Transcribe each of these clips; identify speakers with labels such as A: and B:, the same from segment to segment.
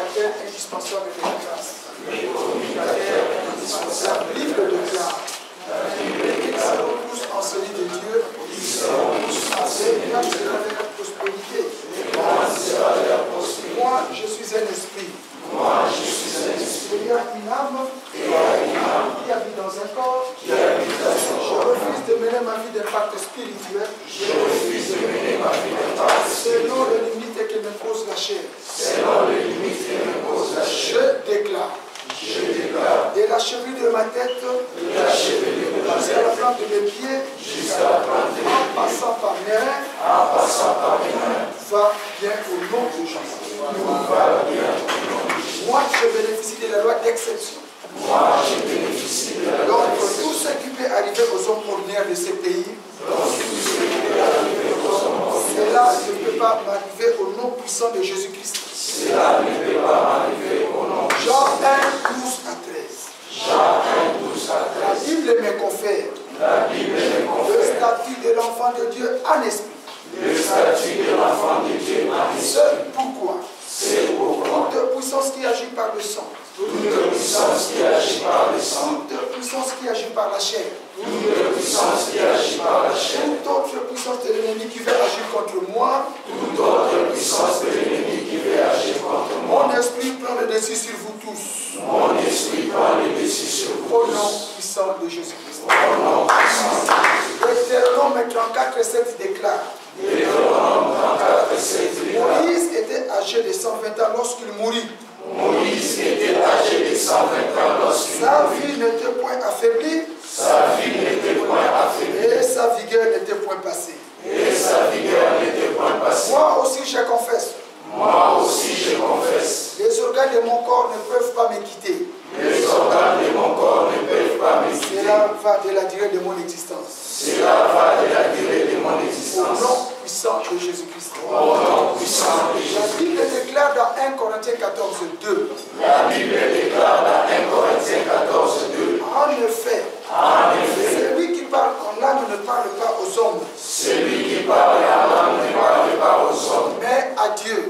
A: communicateur indispensable de la grâce. La Bible déclare. Ils seront tous enseignés de Dieu. Et grande sera leur prospérité. Moi, je suis un esprit. Il y a une âme qui habite dans un corps. Je refuse de mener ma vie d'un pacte spirituel. Selon les limites que me pose la chair. Je déclare. De la cheville de ma tête jusqu'à la plante de mes pieds, en passant par mes reins, va bien au nom de Jésus. Moi, je bénéficie de la loi d'exception. Donc, tout ce qui peut arriver aux hommes ordinaires de ces pays, cela ne peut pas m'arriver au nom puissant de Jésus-Christ. Jean 1, 12 à 13. La Bible me confère le statut de l'enfant de Dieu en esprit. C'est pourquoi toute puissance qui agit par le sang, toute puissance qui agit par la chair, toute autre puissance de l'ennemi qui veut agir contre moi, mon esprit prend le dessus sur vous tous. Au nom puissant de Jésus-Christ. Deutéronome 34, 7 déclare. Moïse était âgé de 120 ans lorsqu'il mourut. Sa vie n'était point affaiblie. Et sa vigueur n'était point passée. Moi aussi je confesse. Les organes de mon corps ne peuvent pas me quitter. Cela va de la durée de mon existence. Au nom puissant de Jésus-Christ. La Bible déclare dans 1 Corinthiens 14, 2. En effet, celui qui parle en langue ne parle pas aux hommes. Mais à Dieu.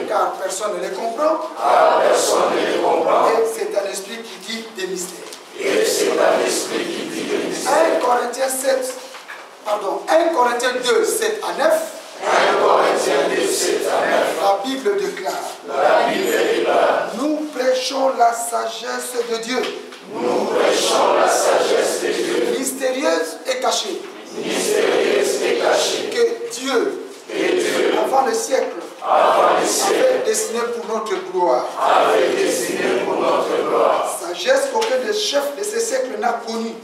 A: Car personne ne les comprend. Et c'est un esprit qui dit des mystères. 1 Corinthiens 2, 7 à 9. La Bible déclare. Nous prêchons la sagesse de Dieu. Mystérieuse et cachée. Que Dieu, avant le siècle, avait dessiné pour notre gloire. Sagesse qu'aucun des chefs de ce siècle n'a connue.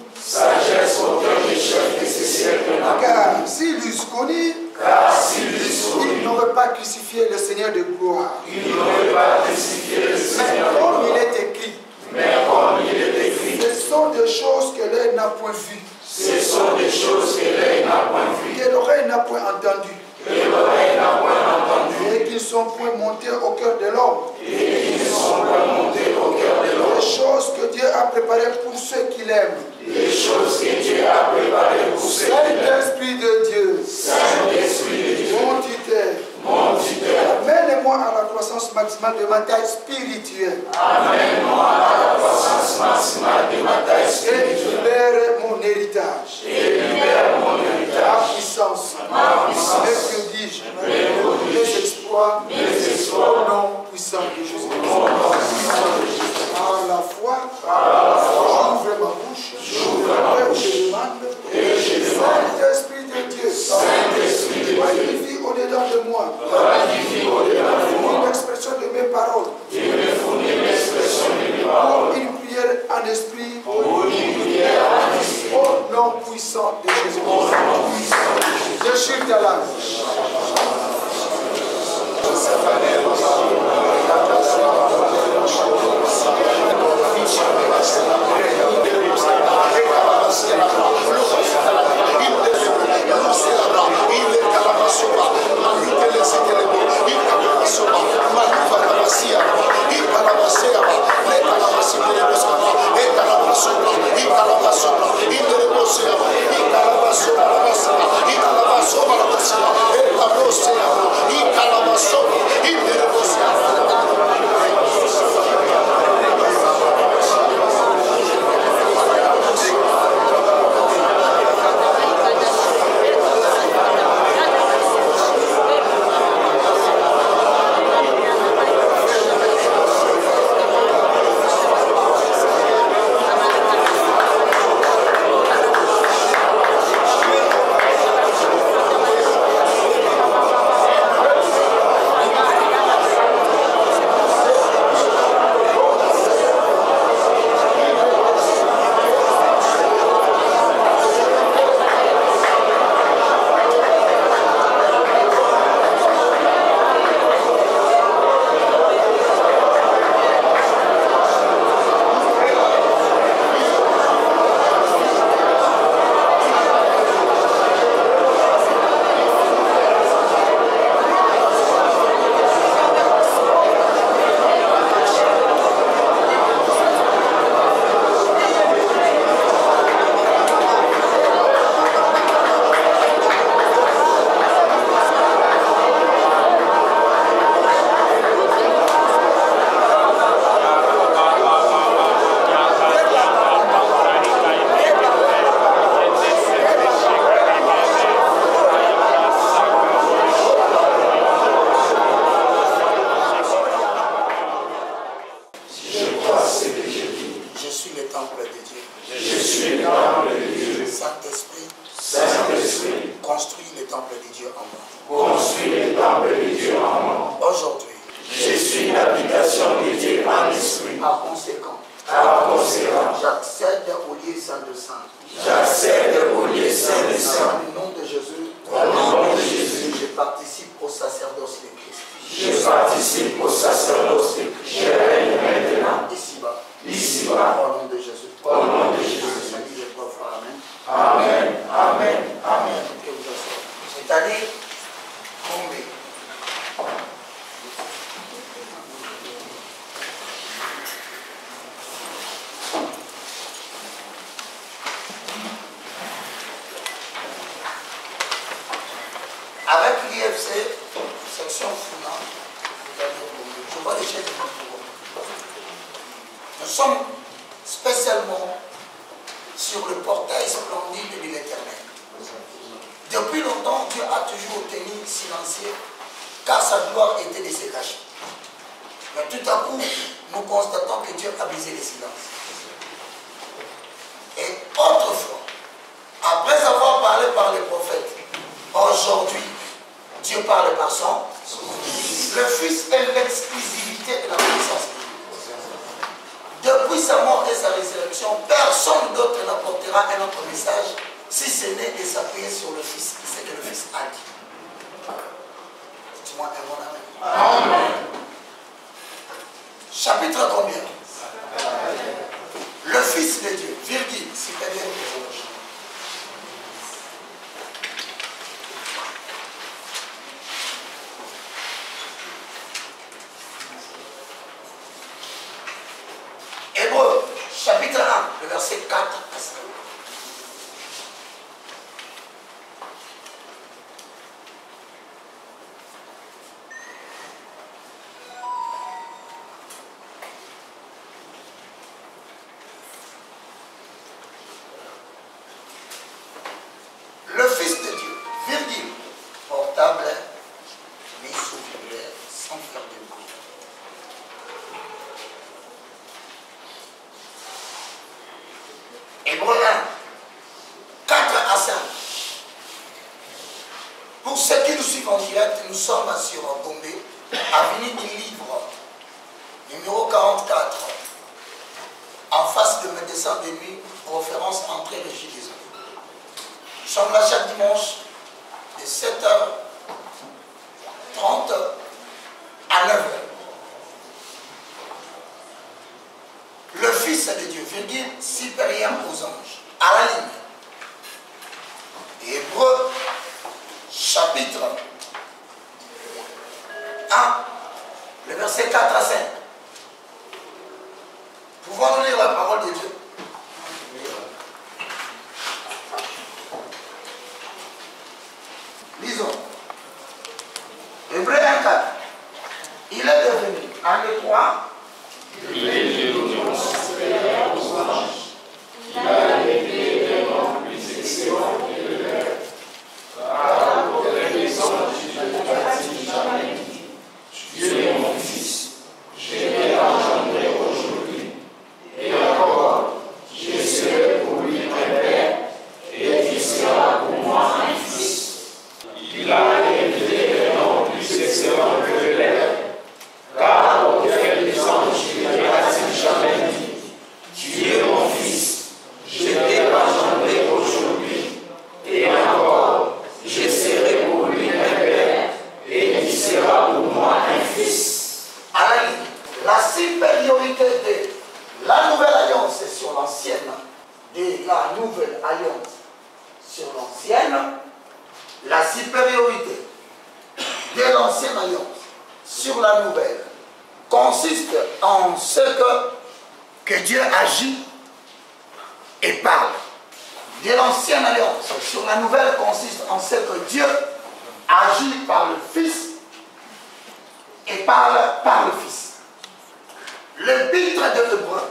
A: Car s'ils l'eussent connu, ils n'auraient pas crucifié le Seigneur de gloire. Mais comme il est écrit, ce sont des choses que l'œil n'a point vues. Que l'oreille n'a point entendu. Et qu'ils sont point montés au cœur de l'homme. Les choses que Dieu a préparées pour ceux qui l'aiment. Saint-Esprit de Dieu, mon tuteur, amène-moi à la croissance maximale de ma taille spirituelle. Et libère mon héritage. Ma puissance. Et que dis-je? Mes exploits. Au nom puissant de Jésus. Par la foi, j'ouvre ma bouche. Et je demande. Saint-Esprit de Dieu. Magnifie au-dedans de moi. Une expression de mes paroles. Pour une prière en esprit. Au nom puissant de Jésus. Je suis ta langue.
B: Il l'habitation de Dieu en esprit.
A: Par conséquent, j'accède au lieu saint de saint.
B: J'accède au lieu saint de saint.
A: Au nom de Jésus,
B: Au nom de Jésus,
A: je participe au sacerdoce de Christ.
B: je participe au sacerdoce de Christ. Je règne maintenant,
A: Ici-bas,
B: ici-bas,
A: au nom de Jésus.
B: au nom de Jésus.
A: Amen.
B: Amen, amen, amen.
A: Que vous asseyez. C'est-à-dire, tomber. Avec l'IFC, section Funa, je vois les chefs de notre groupe. Nous sommes spécialement sur le portail splendide de l'Éternel. Depuis longtemps, Dieu a toujours tenu silencieux, car sa gloire était de se cacher. Mais tout à coup, nous constatons que Dieu a brisé le silence. Et autrefois, après avoir parlé par les prophètes, aujourd'hui, Dieu parle par son Fils. Le Fils est l'exclusivité de la puissance. Depuis sa mort et sa résurrection, personne d'autre n'apportera un autre message si ce n'est de s'appuyer sur le Fils, ce que le Fils a dit. Dites-moi un bon amen. Amen. Chapitre combien? Le Fils de Dieu, virgule, supérieur. Hébreux, chapitre 1, le verset 4 à 5. Le Fils de Dieu, virgule, portable, mis sous virgule, sans faire de bruit. Hébreux 1, 4 à 5. Pour ceux qui nous suivent en direct, nous sommes sur Bombay, avenue du Livre, numéro 44, en face de médecin de nuit, référence entrée de J. Nous sommes là chaque dimanche de 7h30 à 9h. Le Fils de Dieu, virgule, supérieur aux anges, à la ligne. Hébreux, chapitre 1, le verset 4 à 5. Pouvons-nous lire la parole de Dieu? Lisons. Hébreux 1, 4. Il est devenu, en les trois,
B: Il est devenu supérieur aux anges. Il a élevé des noms plus excellents que le leur. Car aucun des anges ne n'a-t-il jamais dit, tu es mon fils, je t'ai engendré aujourd'hui. Et encore, je serai pour lui un père, et il sera pour moi un fils. Il a élevé des noms plus excellents que le leur. Car aucun des anges ne n'a-t-il jamais dit, tu es mon fils, je t'ai engendré aujourd'hui. Et encore, je serai pour lui un père, et il sera pour moi un fils.
A: à la ligne. La supériorité de la nouvelle alliance sur l'ancienne, de la nouvelle alliance sur l'ancienne, la supériorité de l'ancienne alliance sur la nouvelle consiste en ce que Dieu agit et parle. De l'ancienne alliance sur la nouvelle consiste en ce que Dieu agit par le Fils et parle par le Fils. L'épître de l'Hébreu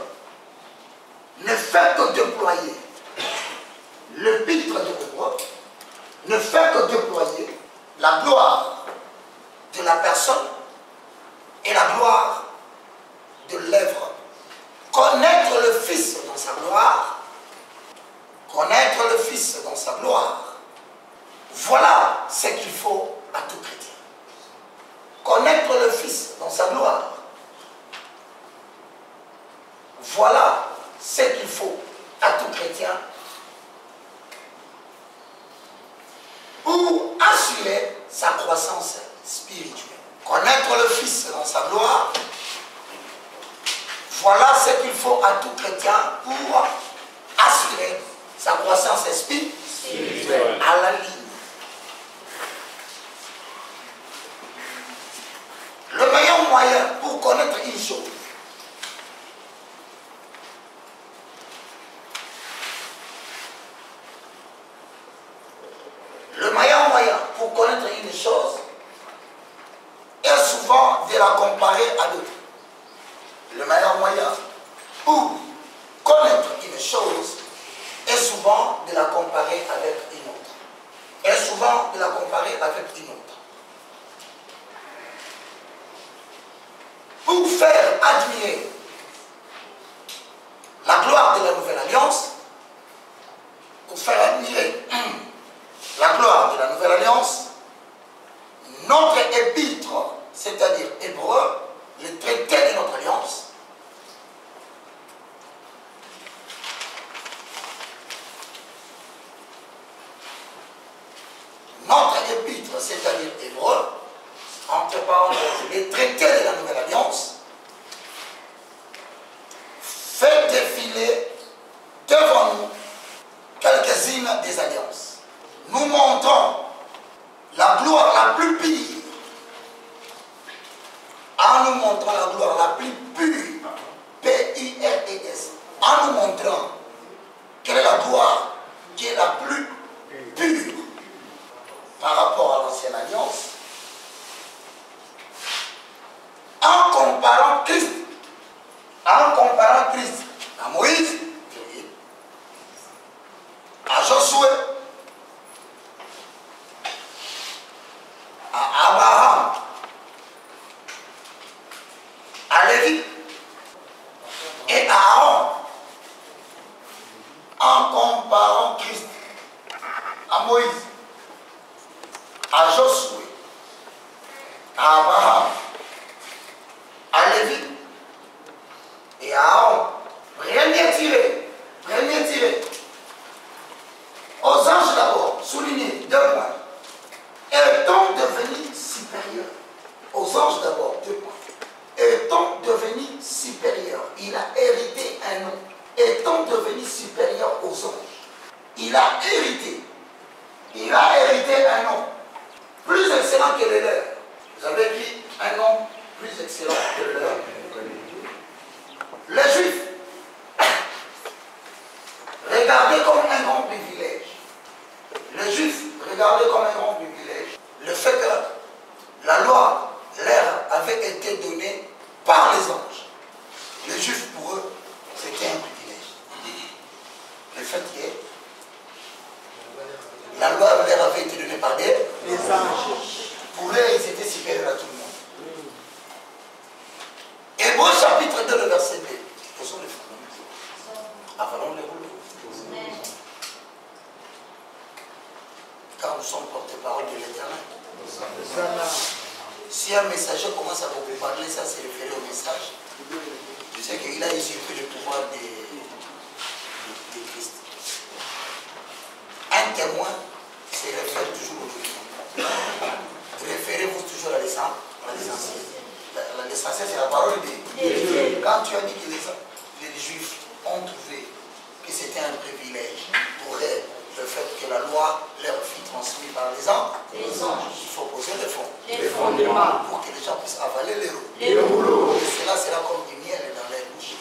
A: ne fait que déployer. L'épître de l'Hébreu ne fait que déployer la gloire de la personne et la gloire de l'œuvre. Connaître le Fils dans sa gloire, connaître le Fils dans sa gloire, voilà ce qu'il faut à tout chrétien. Connaître le Fils dans sa gloire,
C: Voilà ce qu'il faut à tout chrétien pour assurer sa croissance spirituelle. Connaître le Fils dans sa gloire, voilà ce qu'il faut à tout chrétien pour assurer sa croissance spirituelle à la ligne. Le meilleur moyen pour connaître une chose, est souvent de la comparer à d'autres. Le meilleur moyen pour connaître une chose est souvent de la comparer avec une autre. Est souvent de la comparer avec une autre. Pour faire admirer la gloire de la nouvelle alliance, pour faire admirer la gloire de la nouvelle alliance, notre épître, c'est-à-dire Hébreu, le traité de notre alliance, notre épître, c'est-à-dire Hébreu, entre parenthèses, les traités de la nouvelle alliance, fait défiler devant nous quelques-unes des alliances. Nous montrons la gloire la plus pure, en nous montrant la gloire la plus pure, P-U-R-E-S, en nous montrant quelle est la gloire qui est la plus pure par rapport à l'ancienne alliance, en comparant Christ à Moïse, à Josué, à Abraham, à Lévi et à Aaron, en comparant Christ à Moïse, à Josué, à Abraham, à Lévi et à Aaron. Rien n'est tiré, rien n'est tiré. Aux anges d'abord, souligné 2 points. Est-on devenu supérieur? Aux anges d'abord, 2 points. Est-on devenu supérieur? Il a hérité un nom. Est-on devenu supérieur aux anges? Il a hérité un nom plus excellent que le leur. Vous avez écrit un nom plus excellent que le leur. Les Juifs, regardez comme un grand privilège. Les Juifs, regardez comme un grand privilège le fait que la loi leur avait été donnée par les anges. Les Juifs, pour eux, c'était un privilège. Le fait que la loi leur avait été donnée par les anges. Pour eux, ils étaient supérieurs à tout le monde. Hébreux chapitre 2, le verset 2. Posons les fondements. Avalons les rouleaux. Car nous sommes porte-parole de l'Éternel. Si un messager commence à vous parler, ça c'est référé au message. Je sais qu'il a usurpé le pouvoir de Christ. Un témoin se réfère toujours au Christ. Référez-vous toujours à l'essentiel. L'essentiel, c'est la parole de Dieu. Quand tu as dit que les Juifs ont trouvé que c'était un privilège pour eux, le fait que la loi leur fut transmise par les anges, il faut poser les fondements pour que les gens puissent avaler les rouleaux. Et cela sera comme du miel dans les bouches.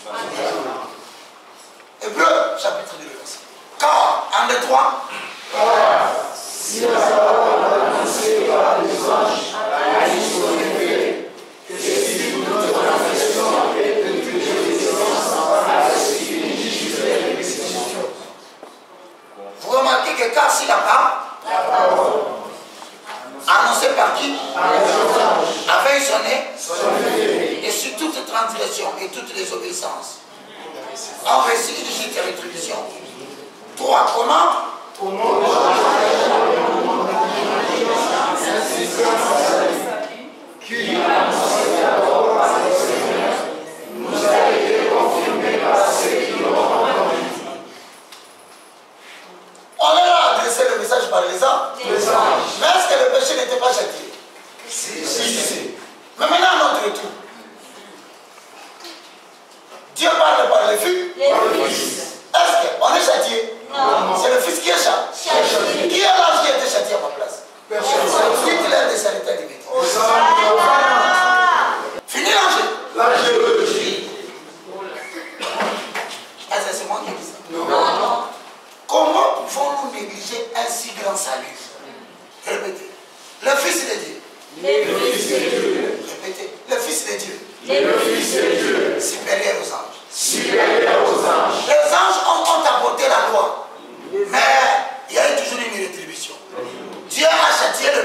C: Hébreux, chapitre 2, verset. Car, 1, 2, 3.
B: Si la parole annoncée par les anges a eu son effet, que si toute notre confession et de toute obéissance à ce qui est juste et répétition.
C: Vous remarquez que car si la parole annoncée par qui? Avait eu son effet, et sur toute transgression et toutes les obéissances, on reçut une juste rétribution. 3. Comment qui, annoncé d'abord par le Seigneur, nous a été confirmé par
B: et le Fils de Dieu,
C: supérieur aux anges.
B: supérieur aux anges.
C: Les anges ont apporté la loi, mais il y a eu toujours une rétribution. Dieu a châtié le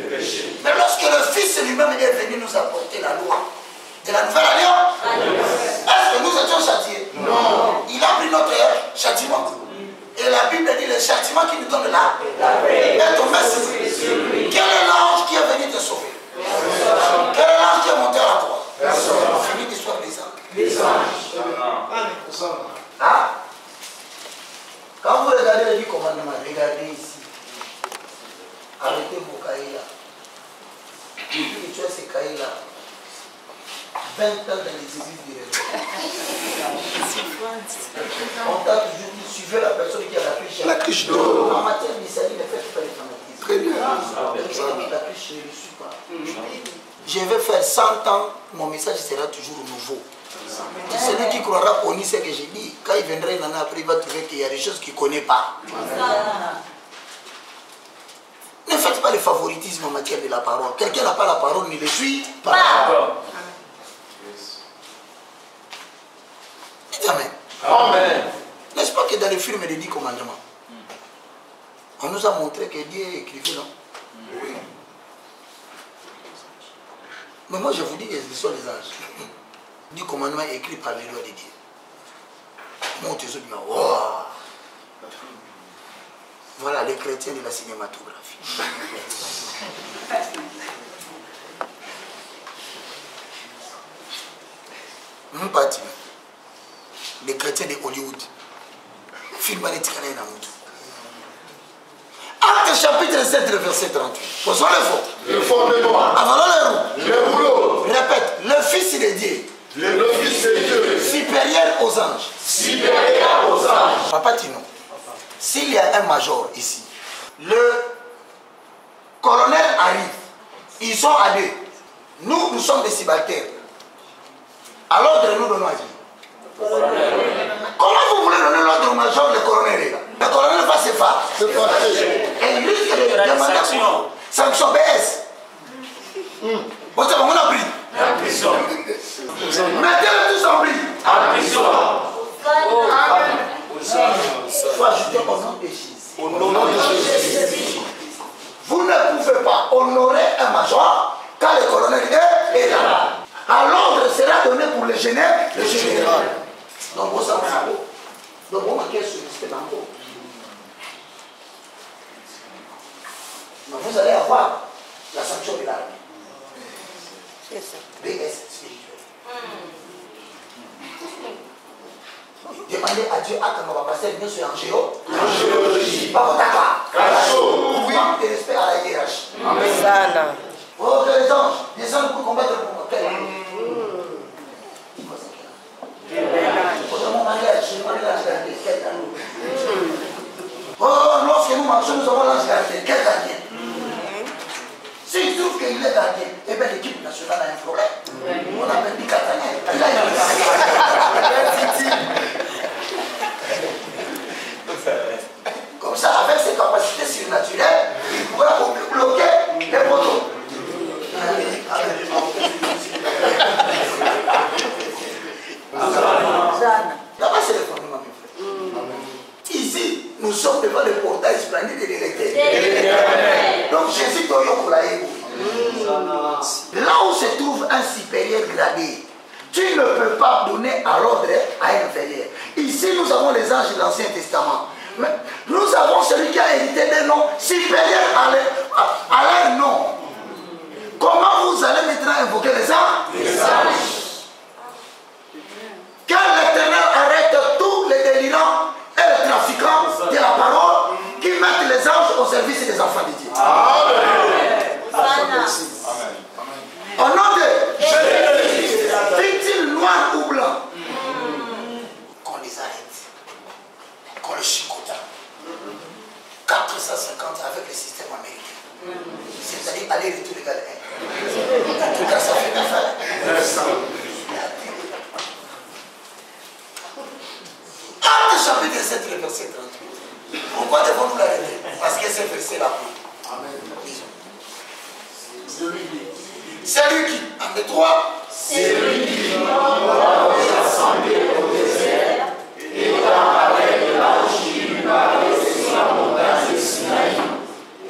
C: péché. Mais lorsque le Fils lui-même est venu nous apporter la loi de la nouvelle alliance, est-ce que nous étions châtiés? Non. Il a pris notre châtiment. Et la Bible dit le châtiment qui nous donne là est tombé sur lui. Quel est l'ange qui est venu te sauver? Quel est l'ange qui est monté à la croix? Fini l'histoire des anges.
B: Les anges.
C: Hein? Quand vous regardez les 10 commandements, regardez ici. Arrêtez vos cahiers là. Depuis que tu as ces cahiers là, 20 ans dans les églises du réveil. On t'a toujours dit, suivez la personne qui a la cruche.
A: La cruche d'or.
C: En matière de salut, ne faites pas les fanatismes.
A: Très bien.
C: La cruche, je ne le suis pas. Je vais faire 100 ans, mon message sera toujours nouveau. Celui qui croira au ce que j'ai dit, quand il viendra une année après, il va trouver qu'il y a des choses qu'il ne connaît pas. Ne faites pas le favoritisme en matière de la parole. Quelqu'un n'a pas la parole, ne le suit pas. Dites Amen.
B: Amen.
C: N'est-ce pas que dans le film des 10 commandements, on nous a montré que Dieu écrivait, non? Oui. Mais moi je vous dis que ce sont les anges. 10 commandements écrits par les lois de Dieu. Moi, tu dis, wow. Voilà les chrétiens de la cinématographie. Mpati. Les chrétiens de Hollywood. Film Anetikana Namutu. Acte chapitre 7, verset 38. Posons le faux.
B: Le fondement.
C: Avalons les roues.
B: Le rouleau.
C: Répète, le Fils de Dieu.
B: Le Fils de Dieu.
C: Supérieur aux anges.
B: Supérieur aux anges.
C: Papa Tino, s'il y a un major ici, le colonel arrive, ils sont à deux. Nous sommes des subalternes. À l'ordre, nous donnons à qui? Comment vous voulez donner l'ordre au major, le colonel est là? Le colonel va se faire. Et il risque de demander sanction BS. On a pris.
B: En prison.
C: Mettez-le tous en pris.
B: En prison.
C: Il faut ajouter au nom de Jésus. Au nom de Jésus. Vous ne pouvez pas honorer un major quand le colonel est là. À l'ordre sera donné pour le général. Donc vous savez. Donc vous manquez ce respect dans vous. Vous allez avoir la sanction de l'armée. C'est ça. BS spirituel. Demandez à Dieu à quand on va passer bien sur en géologie. Pas votre accord. Vous manquez de respect à la hiérarchie.
D: Sana.
C: Oh, que les anges descendent pour combattre pour moi. Oh, lorsque nous marchons, nous avons l'ange gardien. Quel gardien? S'il trouve qu'il est gardien, eh bien l'équipe nationale a un problème. On appelle dit Catania. Comme ça, avec ses capacités surnaturelles, il pourra bloquer les poteaux. Là-bas, c'est le fondement, mes frères. Ici, nous sommes devant le portail splendide de l'éternel. Donc, Jésus doit là où se trouve un supérieur gradé, tu ne peux pas donner à l'ordre à un inférieur. Ici, nous avons les anges de l'Ancien Testament. Mais nous avons celui qui a hérité des noms supérieurs à leur nom. Comment vous allez maintenant invoquer les anges? Quand l'Éternel arrête tous les délirants et les trafiquants de la parole qui mettent les anges au service des enfants de Dieu. Amen. Au nom de Jésus, fut-il noir ou blanc, qu'on les arrête, qu'on les chicote. 450 avec le système américain. C'est-à-dire aller-retour égal 1. En tout cas, ça fait affaire. 900. Acte chapitre 7, verset 38. Pourquoi devons-nous l'arrêter? Parce que c'est verset-là. Amen. Celui qui, en des trois,
B: C'est lui qui m'a assemblé au désert, étant avec l'ange qui lui parlait sur la montagne de Sinaï,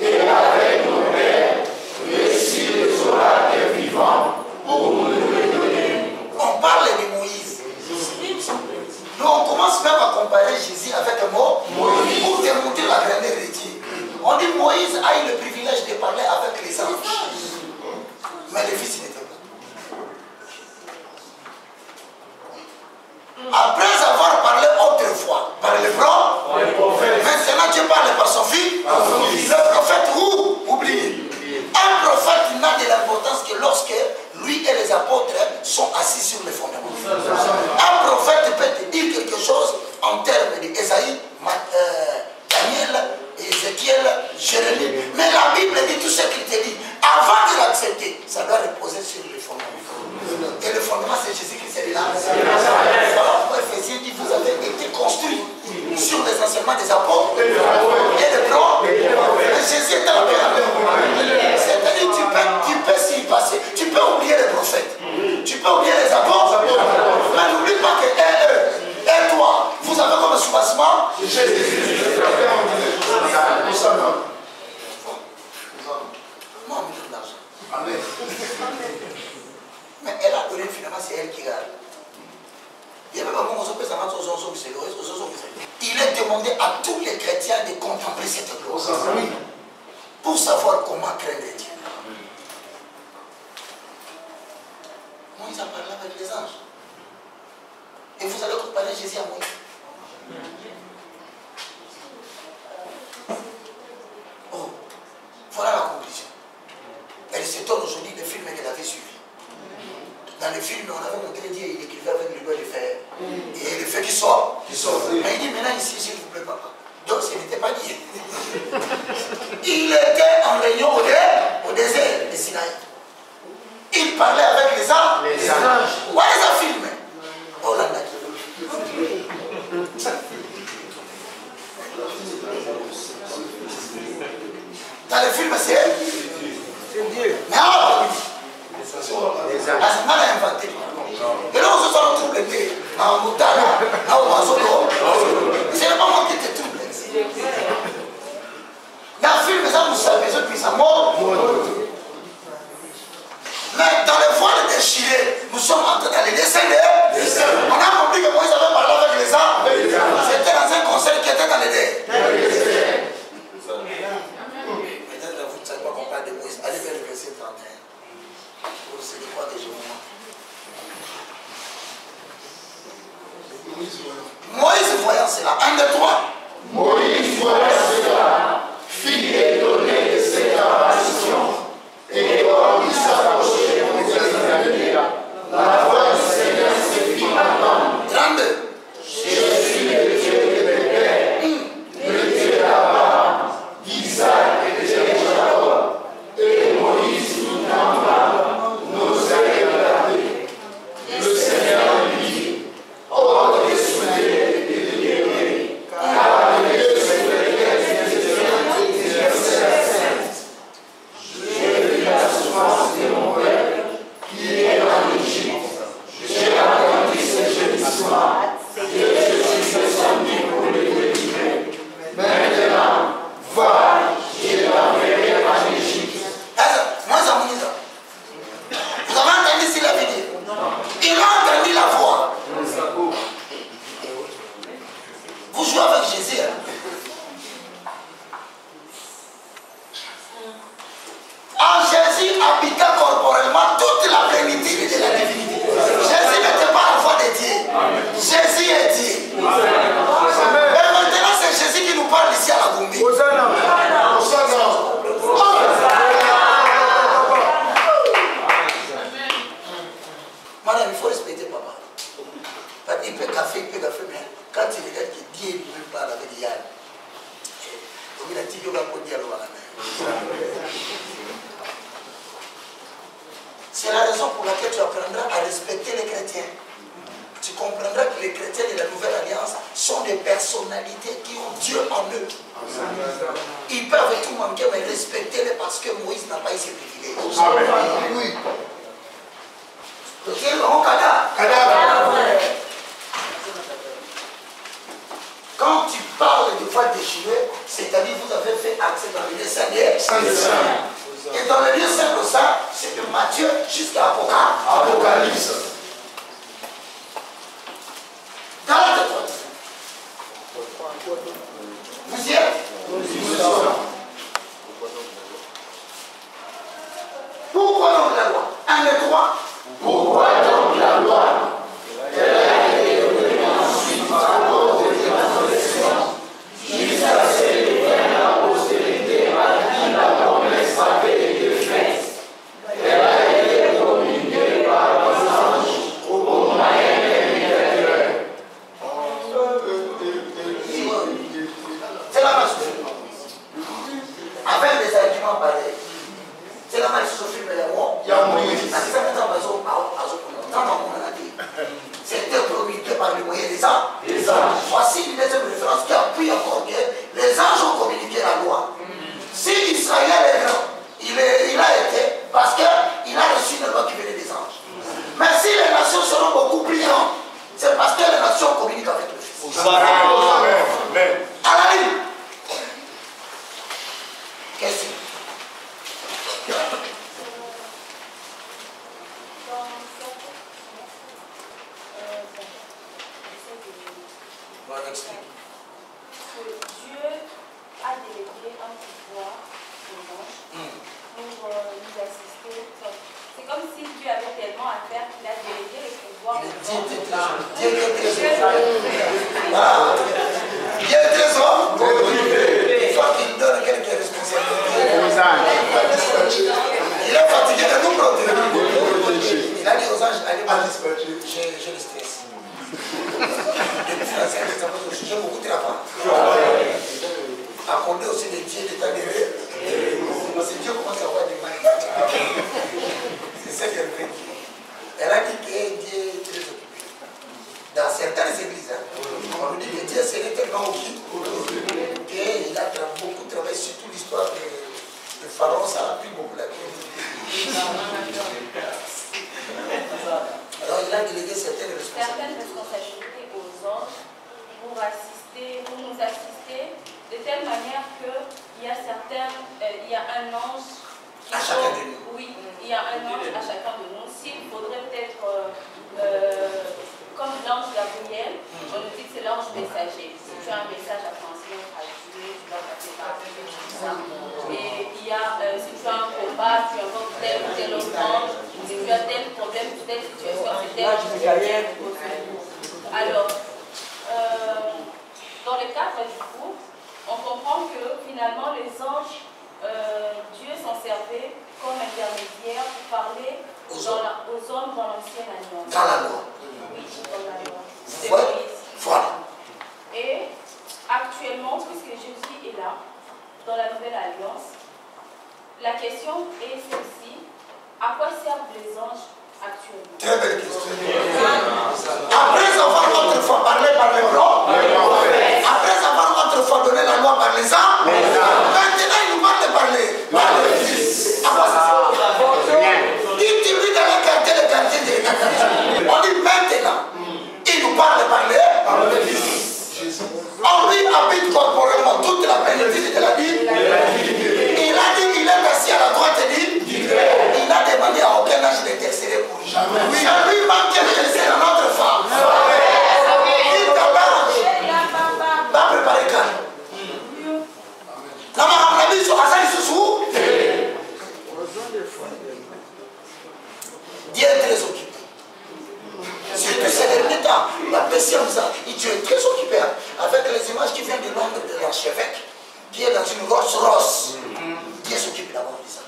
B: et avec nos pères, récit des oracles vivants pour nous le donner.
C: On parle de Moïse. Nous, on commence même à comparer Jésus avec un mot pour démontrer la grandeur de Dieu. On dit Moïse a eu le privilège de parler avec les anges. Mais le fils n'était pas. Après avoir parlé autrefois par le prophète, maintenant Dieu parle par son fils. Le prophète, oubliez. Un prophète n'a de l'importance que lorsque lui et les apôtres sont assis sur les fondements. Un prophète peut te dire quelque chose en termes d'Ésaïe, Daniel, Ézéchiel, Jérémie. Mais la Bible dit tout ce qu'il te dit. Avant de l'accepter, ça doit reposer sur les fondements. Et le fondement, c'est Jésus-Christ est là. Voilà pourquoi Ephésiens dit vous avez été construits sur les enseignements des apôtres et des prophètes. Et Jésus est en paix. C'est-à-dire tu peux s'y passer. Tu peux oublier les prophètes. Tu peux oublier les apôtres. Mais n'oublie pas que eux et toi, vous avez comme soubassement Jésus. Moi, on me donne l'argent. Amen. Mais elle a donné finalement, c'est elle qui garde. Il est demandé à tous les chrétiens de contempler cette gloire. Pour savoir comment craindre Dieu. Moïse a parlé avec les anges. Et vous allez comparer Jésus à Moïse. Oh, voilà la conclusion. Elle s'étonne aujourd'hui des films qu'elle avait suivis. Dans les films, on avait montré Dieu, il écrivait avec le doigt de fer. Et le fait qui sort. Mais il dit maintenant ici, s'il vous plaît, papa. Donc ce n'était pas Dieu. Il était en réunion au désert de Sinaï. Il parlait avec les anges. Ouais, les a filmé. Oh là là. Dans le film, c'est Dieu. Mais ah, Asman a inventé. Et là, on se sent troublé. En Moutala, en Ouazolo. C'est le moment qui était troublé. Dans le film, ça, vous savez, ceux qui sont morts. Mais dans les voiles déchirées, nous sommes entrés dans les descendants. On a compris que Moïse avait parlé avec les anges. C'était dans un concert qui était dans les dés. Peut-être vous ne savez pas qu'on parle de Moïse. Allez vers le verset 31. C'est de quoi que je vous montre. Moïse voyant cela, 1, 2, 3.
B: Moïse voyant cela, fit étonné de cette apparition, et comme il s'approchait de Moïse, la voix du Seigneur se fit entendre.
C: 32.
B: Je suis le Dieu de tes pères, le Dieu d'Abraham, d'Isaac et de Jacob. Et Moïse nous tendra, nous a regardé. Le Seigneur lui dit, ordre de soulever et de guérir, car le Dieu sur lequel tu es sainte. J'ai vu la souffrance de mon peuple qui est en Égypte. J'ai entendu ce gémissement, et je suis descendu pour le délivrer. Maintenant, va, je l'enverrai en Égypte.
C: Moi, ça me dit ça. Vous avez entendu ce qu'il avait dit? Il a entendu la voix. Vous jouez avec Jésus. En Jésus habitait corporellement toute la plénitude de la divinité. Jésus n'était pas la voix de Dieu. Jésus est Dieu. Et maintenant, c'est Jésus qui nous parle ici à la Gombe. Madame, il faut respecter papa. Parce qu'il peut café, mais quand il regarde que Dieu lui parle avec Yann, il a dit qu'il va pas dire à la main. C'est la raison pour laquelle tu apprendras à respecter les chrétiens. Tu comprendras que les chrétiens de la Nouvelle Alliance sont des personnalités qui ont Dieu en eux. Ils peuvent tout manquer, mais respectez-les parce que Moïse n'a pas eu ses privilèges. Oui. C'est un cadavre. Quand tu parles de voix déchirée, c'est-à-dire vous avez fait accès dans le lieu saint. Et dans le lieu saint de ça, c'est de Matthieu jusqu'à Apocalypse. Galate 3. Vous y êtes? Pourquoi donc la loi? 1 et 3.
B: Pourquoi donc la loi? Elle a été donnée ensuite à cause des transgressions, jusqu'à ce que vienne la postérité à qui la promesse avait été faite. Elle a été communiquée par les anges au moyen des médiateurs.
C: C'est la même chose. Avec des arguments pareils. C'est la même chose au film de la loi. C'était communiqué par le moyen des anges. Voici une deuxième référence qui appuie encore que les anges ont communiqué la loi. Si Israël est grand, il a été parce qu'il a reçu une loi qui venait des anges. Mais si les nations seront beaucoup plus grandes, c'est parce que les nations communiquent avec le Fils. À la ligne. Question.
D: Dieu a délégué un pouvoir aux anges pour nous assister. C'est comme si Dieu avait tellement à faire qu'il a délégué le pouvoir aux anges.
C: Dieu est très homme. Il faut qu'il donne quelques responsabilités. Il est fatigué de nous protéger. Il a dit aux anges, allez, j'ai le stress. J'ai beaucoup de travail. Accorder aussi des dieux d'état de parce que Dieu commence à avoir des mal. C'est ça qu'elle veut dire. Elle a dit que Dieu est très occupé. Dans certaines églises, on nous dit que Dieu serait tellement occupé qu'il a beaucoup travaillé sur toute l'histoire de Pharaon, ça a pris beaucoup la vie. Alors il a délégué certaines
D: responsabilités aux anges pour nous assister de telle manière qu'il y a il y a un ange
C: à chacun de nous.
D: Oui, il y a un ange à chacun de nous. S'il faudrait peut-être, comme l'ange Gabriel, on nous dit que c'est l'ange messager. Si tu as un message à transmettre à Dieu, tu vas passer par Dieu, tout ça. Et il y a, si tu as un combat, tu invoques tel ou tel autre ange. Si tu as tel problème, telle situation, c'est tel ange. Alors, dans le cadre du cours, on comprend que finalement les anges, Dieu s'en servait comme intermédiaire pour parler aux hommes dans l'ancienne alliance.
C: Dans la loi.
D: Oui, dans la loi. C'est
C: Voilà.
D: Moïse.
C: Voilà.
D: Et actuellement, puisque Jésus est là, dans la nouvelle alliance, la question est celle-ci: à quoi servent les anges actuellement?
C: Très belle question. Après avoir autrefois parlé par les prophètes, après avoir autrefois donné la loi par les anges, maintenant il nous parle de parler par le Fils. Il dit lui dans le quartier de l'État. On dit maintenant, il nous parle de parler par le Fils. On lui habite corporellement toute la plénitude de la vie. Il a dit qu'il est assis à la droite et dit, il a demandé à aucun âge d'intercéder pour lui. Ça lui manque d'intercéder à notre femme. Il t'abandonne. Va préparer quand? La maman sur Hassan Soussou. Dieu est très occupé. Surtout ces derniers temps, la patience, Dieu est très occupé avec les images qui viennent de Londres de l'archevêque, qui est dans une Rolls Royce. Dieu s'occupe d'abord de ça.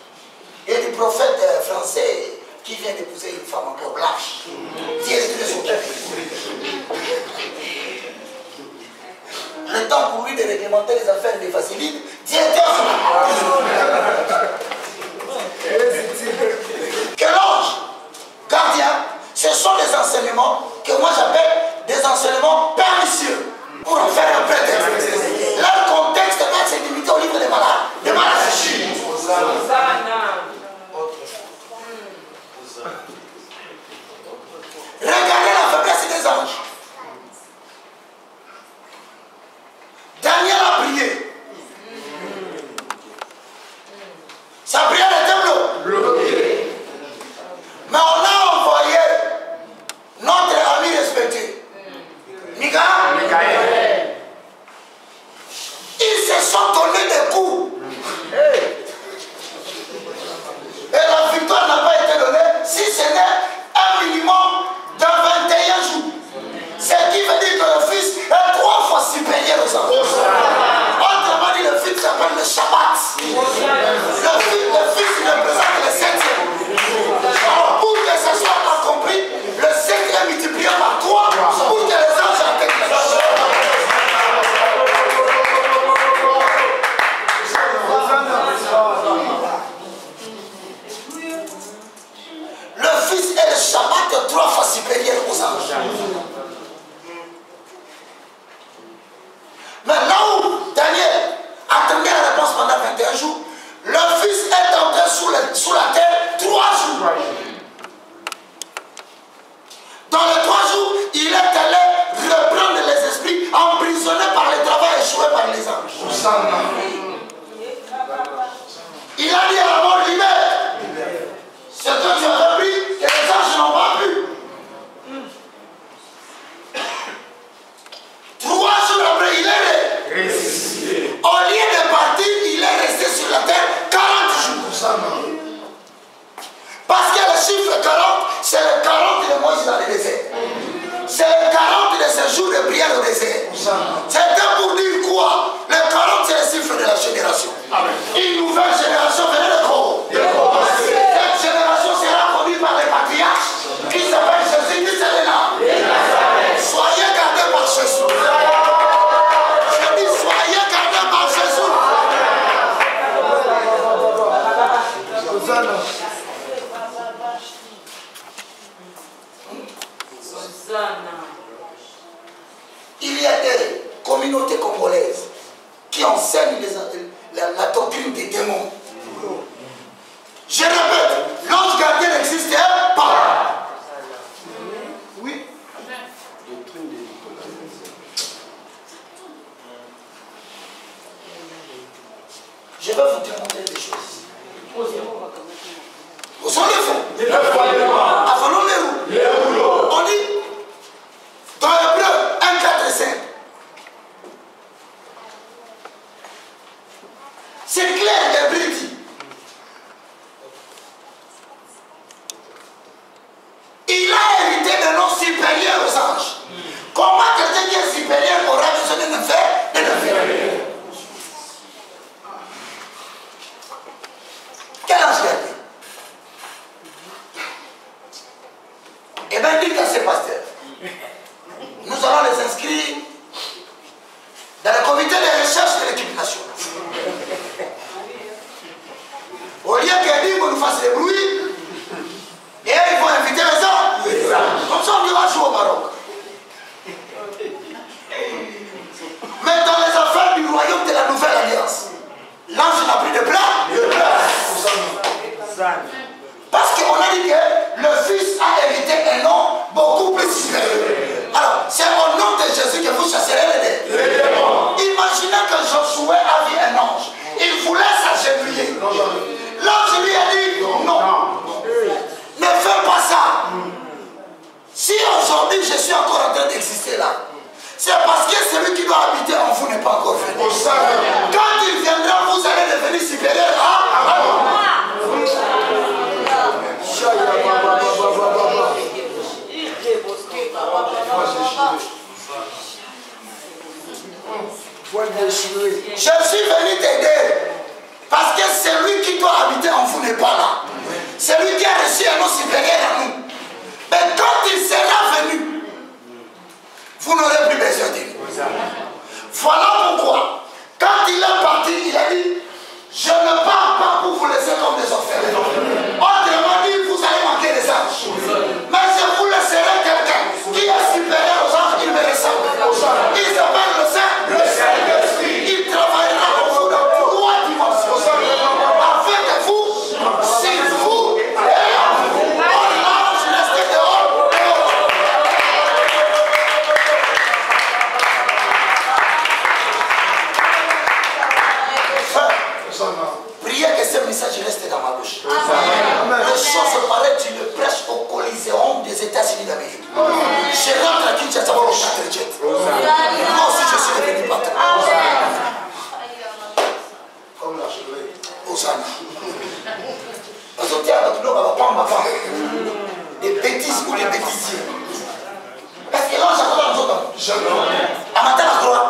C: Et du prophète français qui vient d'épouser une femme encore blanche. Dieu est très occupé. Le temps pour lui de réglementer les affaires des Vaseline, Dieu est très occupé. Que l'ange gardien, ce sont des enseignements que moi j'appelle des enseignements pernicieux pour en faire un prétexte. Leur contexte va se limiter au livre des malades, des maladies. Il a dit à la mort, libère. Ce que tu as pris, que les anges n'ont pas pu. 3 jours après, il est ressuscité. Au lieu de partir, il est resté sur la terre 40 jours. Parce que le chiffre 40, c'est le 40 de Moïse dans le désert. C'est le 40 de ses jours de prière au désert. C'était pour dire quoi? Le 40, c'est le chiffre de la génération. Une nouvelle génération venait de Congo. Cette génération sera conduite par les patriarches qui s'appellent Jésus qui est là. Soyez gardés par Jésus. Je dis soyez gardés par Jésus. Il y a des communautés congolaises qui enseignent la doctrine des démons. Je répète, l'ange gardien n'existait pas. Oui. Je vais vous démontrer des choses. Vous sont les fonds. Avalons les roues. On dit dans Hébreu 1, 4 et 5. C'est clair, Hébreu dit. Il a hérité de nom supérieur aux anges. Comment quelqu'un qui est supérieur aura besoin de le faire? Quel ange gardien? Eh bien, dites à ces pasteurs, nous allons les inscrire dans le comité de recherche de l'équipe nationale. Au lieu qu'Eddie nous fasse le bruit, et ils vont inviter les gens. Comme ça, on ira jouer au Maroc. Mais dans les affaires du royaume de la Nouvelle Alliance, l'ange n'a plus de place. Parce qu'on a dit que le Fils a hérité un nom beaucoup plus supérieur. Alors, c'est au nom de Jésus que vous chasserez les démons. Imaginez que Josué a vu un ange. Il voulait s'agenouiller. L'ange lui a dit non. Ne fais pas ça. Si aujourd'hui je suis encore en train d'exister là, c'est parce que celui qui doit habiter en vous n'est pas encore venu. Quand il viendra, vous allez devenir supérieur à je suis venu t'aider parce que celui qui doit habiter en vous n'est pas là. Celui qui a reçu un nom supérieur à nous. Mais quand il sera venu, vous n'aurez plus besoin de lui. Voilà pourquoi, quand il est parti, il a dit, je ne pars pas pour vous laisser comme des orphelins. Autrement dit, vous allez manquer des anges. Mais je vous laisserai quelqu'un qui est supérieur aux anges, il me ressemble. Il s'appelle le Saint-Esprit. Il travaillera pour vous dans 3 dimensions. Afin que vous, si vous et vous, on marche, restez dehors. Priez que ce message reste dans ma bouche. Des choses pareilles, tu le prêches au Coliséum des États-Unis d'Amérique. Je rentre à Kinshasa au Châtelet. Moi aussi, je suis devenu patron. Comme la chevelée. Hosanna. Parce qu'on dit à notre nom, on va pas ma femme. Des bêtises ou des bêtisiers. Parce que l'ange a quoi dans notre nom? Jamais. À matin la croix.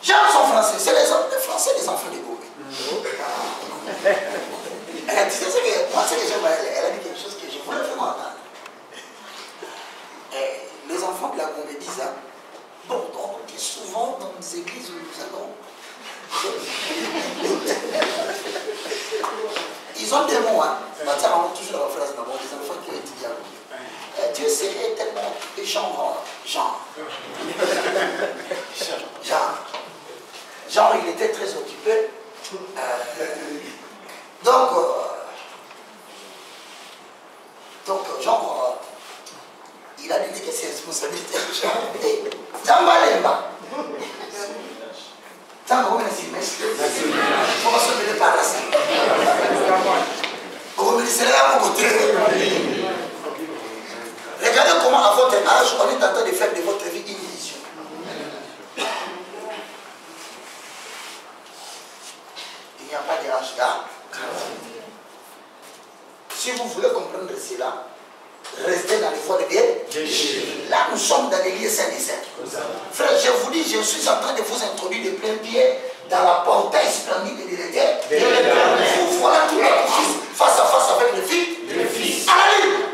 C: J'aime son français, c'est les français des enfants des Gaulois. Elle disait que moi, c'est que j'aime, elle a dit quelque chose que je voulais vraiment entendre. Les enfants de la Gombe disent, hein, bon, donc souvent dans les églises où nous allons, ils ont des mots, hein. On a toujours la phrase d'abord, des enfants qui ont étudié à Gombe. Dieu serait tellement Jean, il était très occupé. Donc, Yemba. Ça me remet ici, mais il faut se mener par là. Vous me dites, c'est là à mon côté. Regardez comment, à votre âge, on est en train de faire de votre vie une vision. Il n'y a pas de âge là. Si vous voulez comprendre cela, restez dans les voies de Dieu. Là, nous sommes dans les lieux saints des saints. Frère, je vous dis, je suis en train de vous introduire de plein pied dans la portail splendide de l'Éternel. Vous voilà tout votre fils face à face avec le Fils. Alléluia.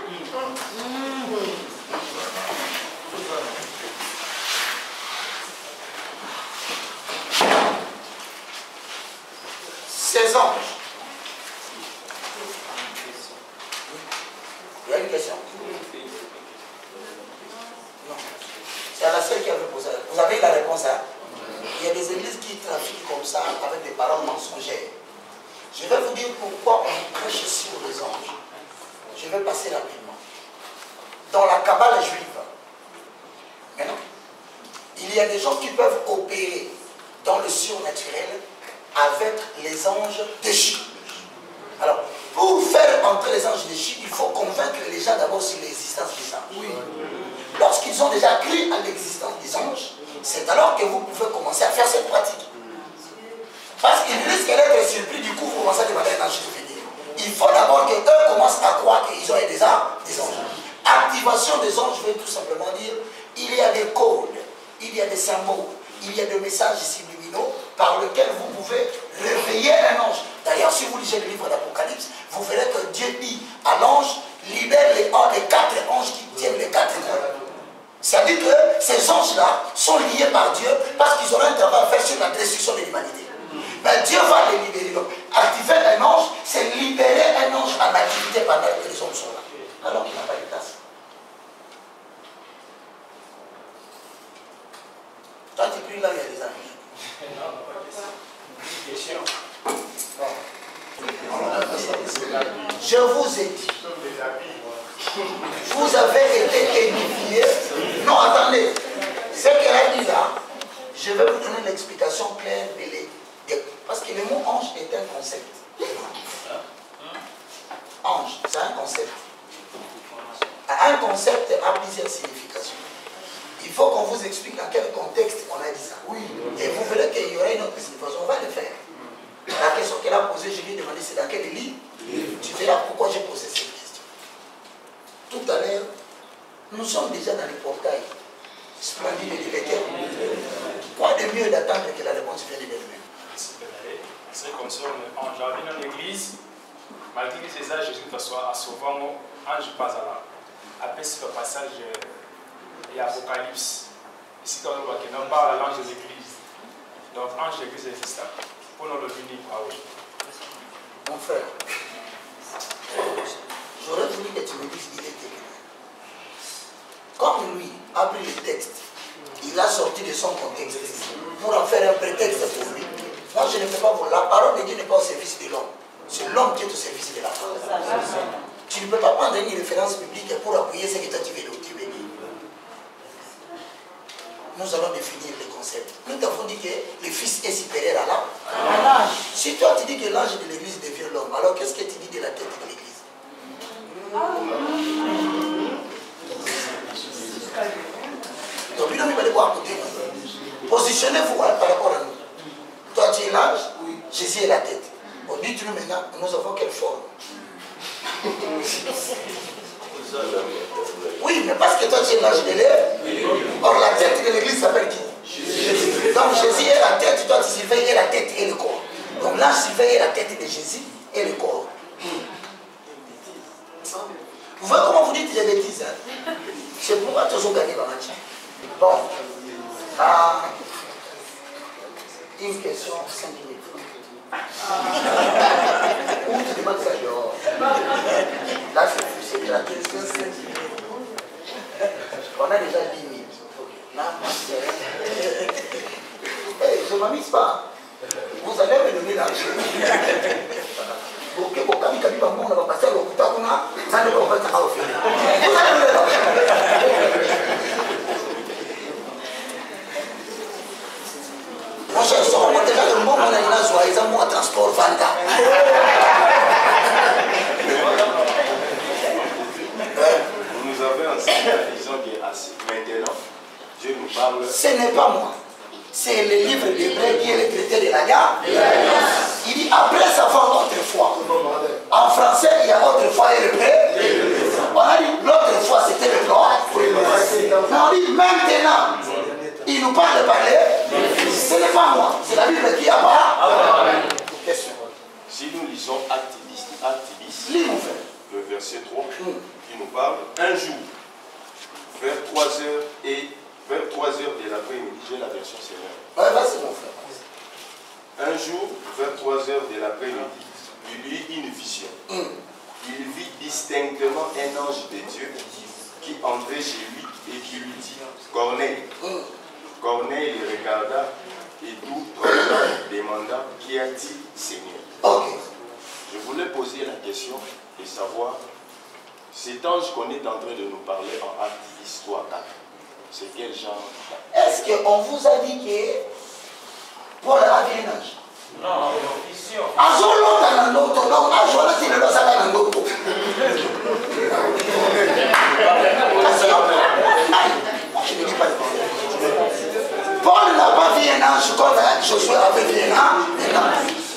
C: Ces anges. Il y a une question? Non. C'est à la seule qui avait posé. Vous avez la réponse, hein? Il y a des églises qui trafiquent comme ça avec des paroles mensongères. Je vais vous dire pourquoi on prêche sur les anges. Je vais passer rapidement. Dans la Kabbale juive, maintenant, il y a des gens qui peuvent opérer dans le surnaturel avec les anges déchus. Alors, pour faire entrer les anges déchus, il faut convaincre les gens d'abord sur l'existence des anges. Oui. Lorsqu'ils ont déjà cru à l'existence des anges, c'est alors que vous pouvez commencer à faire cette pratique. Parce qu'ils risquent d'être surpris, du coup, vous commencez à demander un ange de venir. Il faut d'abord qu'eux commencent à croire qu'ils ont des anges. Activation des anges veut tout simplement dire, il y a des codes, il y a des symboles, il y a des messages subliminaux par lesquels vous pouvez réveiller un ange. D'ailleurs, si vous lisez le livre d'Apocalypse, vous verrez que Dieu dit à l'ange, libère les 4 anges qui tiennent les 4 coins. C'est-à-dire que ces anges-là sont liés par Dieu parce qu'ils auront un travail à faire sur la destruction de l'humanité. Mais Dieu va les libérer. Donc, activer un ange, c'est libérer un ange en activité pendant que les hommes sont là. Alors qu'il n'a pas de place. Toi, tu pries là, il y a des anges.
B: Non, pas de question.
C: Je vous ai dit. Vous avez été édifiés. Non, attendez. Ce qu'elle a dit là, je vais vous donner l'explication claire de les. Parce que le mot ange est un concept. Ange, c'est un concept. Un concept a plusieurs significations. Il faut qu'on vous explique dans quel contexte on a dit ça. Oui. Et vous verrez qu'il y aura une autre signification. On va le faire. La question qu'elle a posée, je lui ai demandé c'est dans quel livre. Tu verras pourquoi j'ai posé cette question. Tout à l'heure, nous sommes déjà dans les portails splendides de l'Éternel. Quoi de mieux d'attendre que la réponse vienne de lui-même?
B: C'est comme ça, on j'arrive dans l'église, malgré ces âges, Jésus soit à souvent, ange pas à là. Après ce passage, il y a Apocalypse. Ici, quand on voit qu'il n'a pas l'ange de l'église. Donc, ange de l'église existe là. Pour nous le venir, ah oui.
C: Mon frère, j'aurais voulu que tu me dises qu'il était clair. Comme lui a pris le texte, il a sorti de son contexte pour en faire un prétexte pour lui. Moi, je ne peux pas vous. La parole de Dieu n'est pas au service de l'homme. C'est l'homme qui est au service de la parole. Tu ne peux pas prendre une référence biblique pour appuyer ce que toi tu veux dire. Nous allons définir le concept. Nous t'avons dit que le Fils est supérieur à l'ange. Si toi tu dis que l'ange de l'église devient l'homme, alors qu'est-ce que tu dis de la tête de l'église? Donc, il va devoir côté. Positionnez-vous par rapport à nous. Toi tu es l'ange, Jésus est la tête. Bon, dites-nous maintenant, nous avons quelle forme? Oui, mais parce que toi tu es l'ange de l'air. Or la tête de l'église s'appelle qui? Jésus. Donc Jésus est la tête, toi tu surveilles la tête et le corps. Donc l'ange surveille la tête de Jésus et le corps. Vous voyez comment vous dites des bêtises, hein? C'est pourquoi tu as gagné le match. Bon. Une question, 5 minutes. Où tu demandes ça dehors? Là, c'est gratuit. On a déjà 10 000. Là, moi, hey, je ne m'amuse pas. Vous allez me donner l'argent. Ok, bon, quand on va passer à l'hôpital, ça ne va pas être offert. Vous allez me donner l'argent. on a une soirée, ça moi transport Fanta.
B: Vous nous avez enseigné la vision qui est assez. Maintenant, Dieu nous parle.
C: Ce n'est pas moi. C'est le livre d'Hébreu qui est le traité de l'Alliance. Il dit après savoir autrefois. En français, il y a autrefois et Hébreu. On a dit l'autre fois c'était le droit. Mais on dit maintenant. Il nous parle de parler. Ce n'est pas moi. C'est la Bible qui a pas. Question.
B: Si nous lisons Activis,
C: Lis mon frère.
B: le verset 3, qui nous parle, un jour, vers 3 heures de l'après-midi, j'ai la version Seigneur.
C: Ouais, vas-y mon frère.
B: Un jour, vers 3 heures de l'après-midi, il eut une vision. Il vit distinctement un ange de Dieu qui entrait chez lui et qui lui dit, Corneille. Corneille le regarda et tout demanda, qu'y a-t-il, Seigneur?
C: Ok.
B: Je voulais poser la question et savoir, cet ange qu'on est en train de nous parler en Activis 3-4, c'est quel genre?
C: Est-ce qu'on vous a dit que Paul a vu un ange?
B: Non, vision.
C: Azolo dans l'auto, donc Azolo qui le doit savoir dans l'auto. Paul n'a pas vu un ange comme Josué avait vu un ange.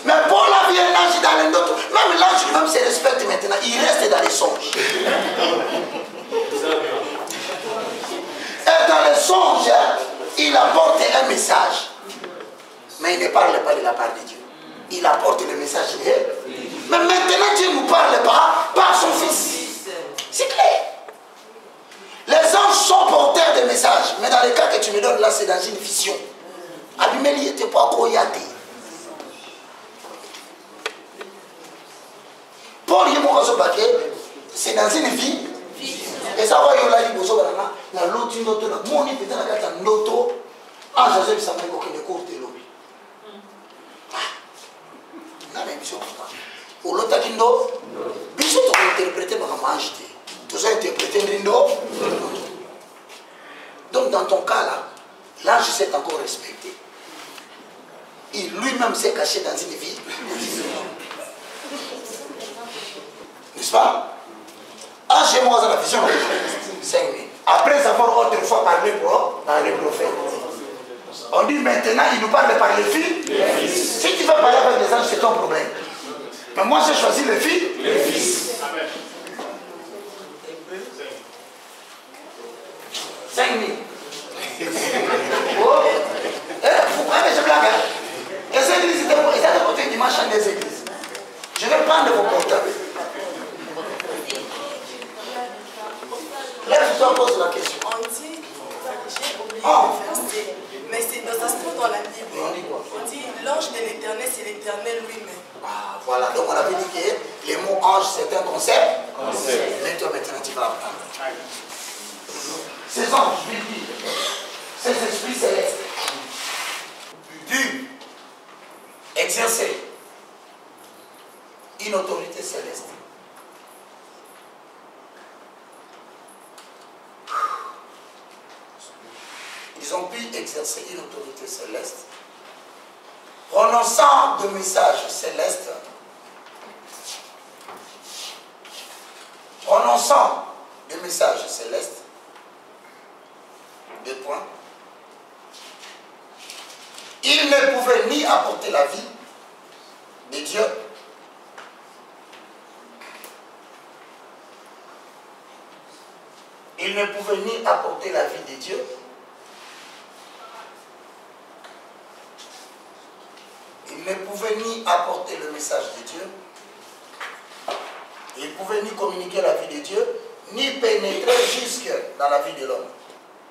C: Mais Paul a vu un ange dans l'auto. Même l'ange lui-même se respecte maintenant. Il reste dans les songes. Et dans les songes, il apporte un message. Mais il ne parle pas de la part de Dieu. Il apporte le message de Dieu. Mais maintenant, Dieu ne nous parle pas par son Fils. C'est clair. Les anges sont porteurs de messages. Mais dans le cas que tu me donnes là, c'est dans une vision. Abimelech n'était pas croyaté. Paul y est c'est dans une vie. Et ça va y aller au Zoba la l'autre noto la moni peut être la noto en Joseph Samuel qui ne court de l'eau. Na même mission pas. Au l'autre kindo, biso to interpréter ma majité. Tout ça interpréter lindo. Donc dans ton cas là, l'ange s'est encore respecté. Il lui-même s'est caché dans une vie. N'est-ce pas? Ah, chez moi, dans la vision, 5 000. Après avoir autrefois parlé par les prophètes. On dit maintenant, il nous parle par les filles. Si tu veux parler avec les anges, c'est ton problème. Mais moi, j'ai choisi les filles. Les fils. 5 000. Oh. Vous croyez que je blague? Les églises, c'est de côté dimanche dans les églises. Je vais prendre vos portables. Là, je te pose la question.
E: On dit, j'ai oublié le verset, mais ça se trouve dans la Bible.
C: On dit quoi?
E: On dit, l'ange de l'éternel, c'est l'éternel lui-même.
C: Ah, voilà, donc on avait dit que les mots ange, c'est un concept. Mais toi, maintenant, tu vas apprendre. Ces anges, je vais dire, ces esprits célestes, dû exercer une autorité céleste. Ils ont pu exercer une autorité céleste, prononçant de messages célestes, prononçant des messages célestes, deux points. Ils ne pouvaient ni apporter la vie de Dieu, ils ne pouvaient ni apporter la vie de Dieu, ils ne pouvaient ni apporter le message de Dieu, ils ne pouvaient ni communiquer la vie de Dieu, ni pénétrer jusque dans la vie de l'homme.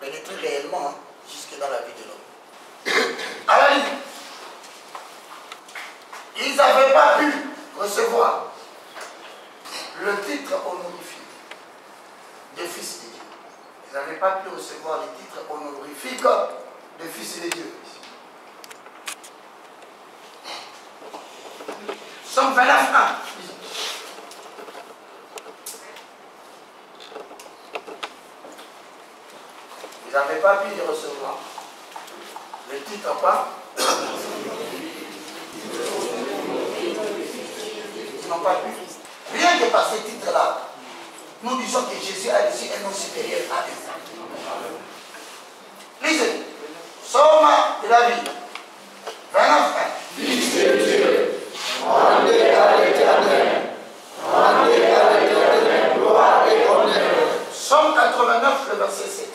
C: Pénétrer réellement jusque dans la vie de l'homme. Alors, ils n'avaient pas pu recevoir le titre honorifique de fils de Dieu. Ils n'avaient pas pu recevoir le titre honorifique de fils de Dieu. Somme 29 ans. Ils n'avaient pas pu recevoir le titre pas Ils n'ont pas pu. Rien que par ce titre-là, nous disons que Jésus a reçu un nom supérieur à eux. Lisez. Somme de la vie. 29.
B: Fils de Dieu, rendez à l'Éternel. Rendez à l'Éternel gloire et honneur.
C: Somme 89, le verset 7.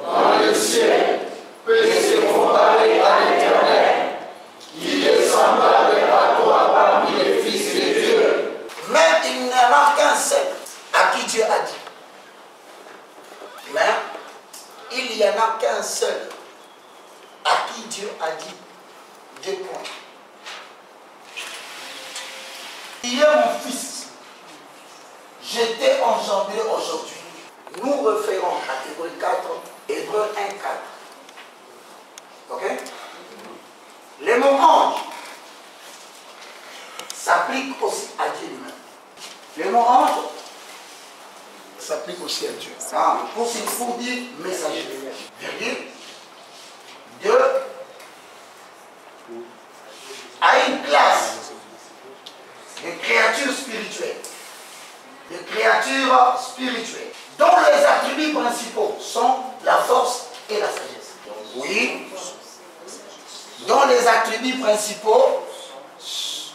B: Dans le ciel, peut-on parler à l'Éternel? Il est semblable à toi parmi les fils de Dieu.
C: Mais il n'y en a qu'un seul à qui Dieu a dit. Mais il n'y en a qu'un seul à qui Dieu a dit. 2 points. Il est mon fils. Je t'ai engendré aujourd'hui. Nous referons à Hébreux 4, Hébreux 1, 4. Ok? Les mots ange s'appliquent aussi à Dieu lui-même. Les mots ange s'appliquent aussi à Dieu. Ah, pour dire messager. Virgule. 2. À une classe de créatures spirituelles. De créatures spirituelles. Dont les attributs principaux sont la force et la sagesse. Oui. Dont les attributs principaux sont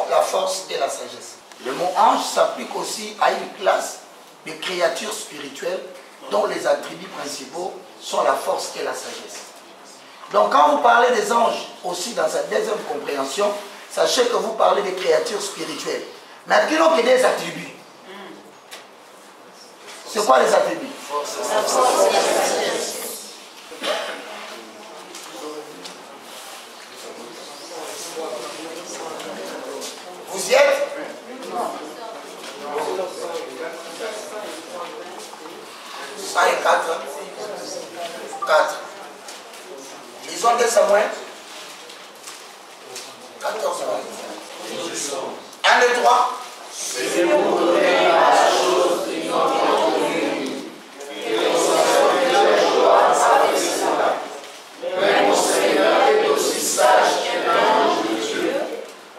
C: la force et la sagesse. Le mot ange s'applique aussi à une classe de créatures spirituelles dont les attributs principaux sont la force et la sagesse. Donc quand vous parlez des anges aussi dans cette deuxième compréhension, sachez que vous parlez des créatures spirituelles. Mais qui n'ont que des attributs. C'est quoi les attributs?
D: La force et la sagesse.
C: Vous y êtes? Ça et 4. 4. Lisons 2 Samuel 14. 1, 2, 3.
B: C'est pour donner la chose d'une entretenue. Et on s'appelle Joas avec cela. Mais mon Seigneur est aussi sage qu'un ange de Dieu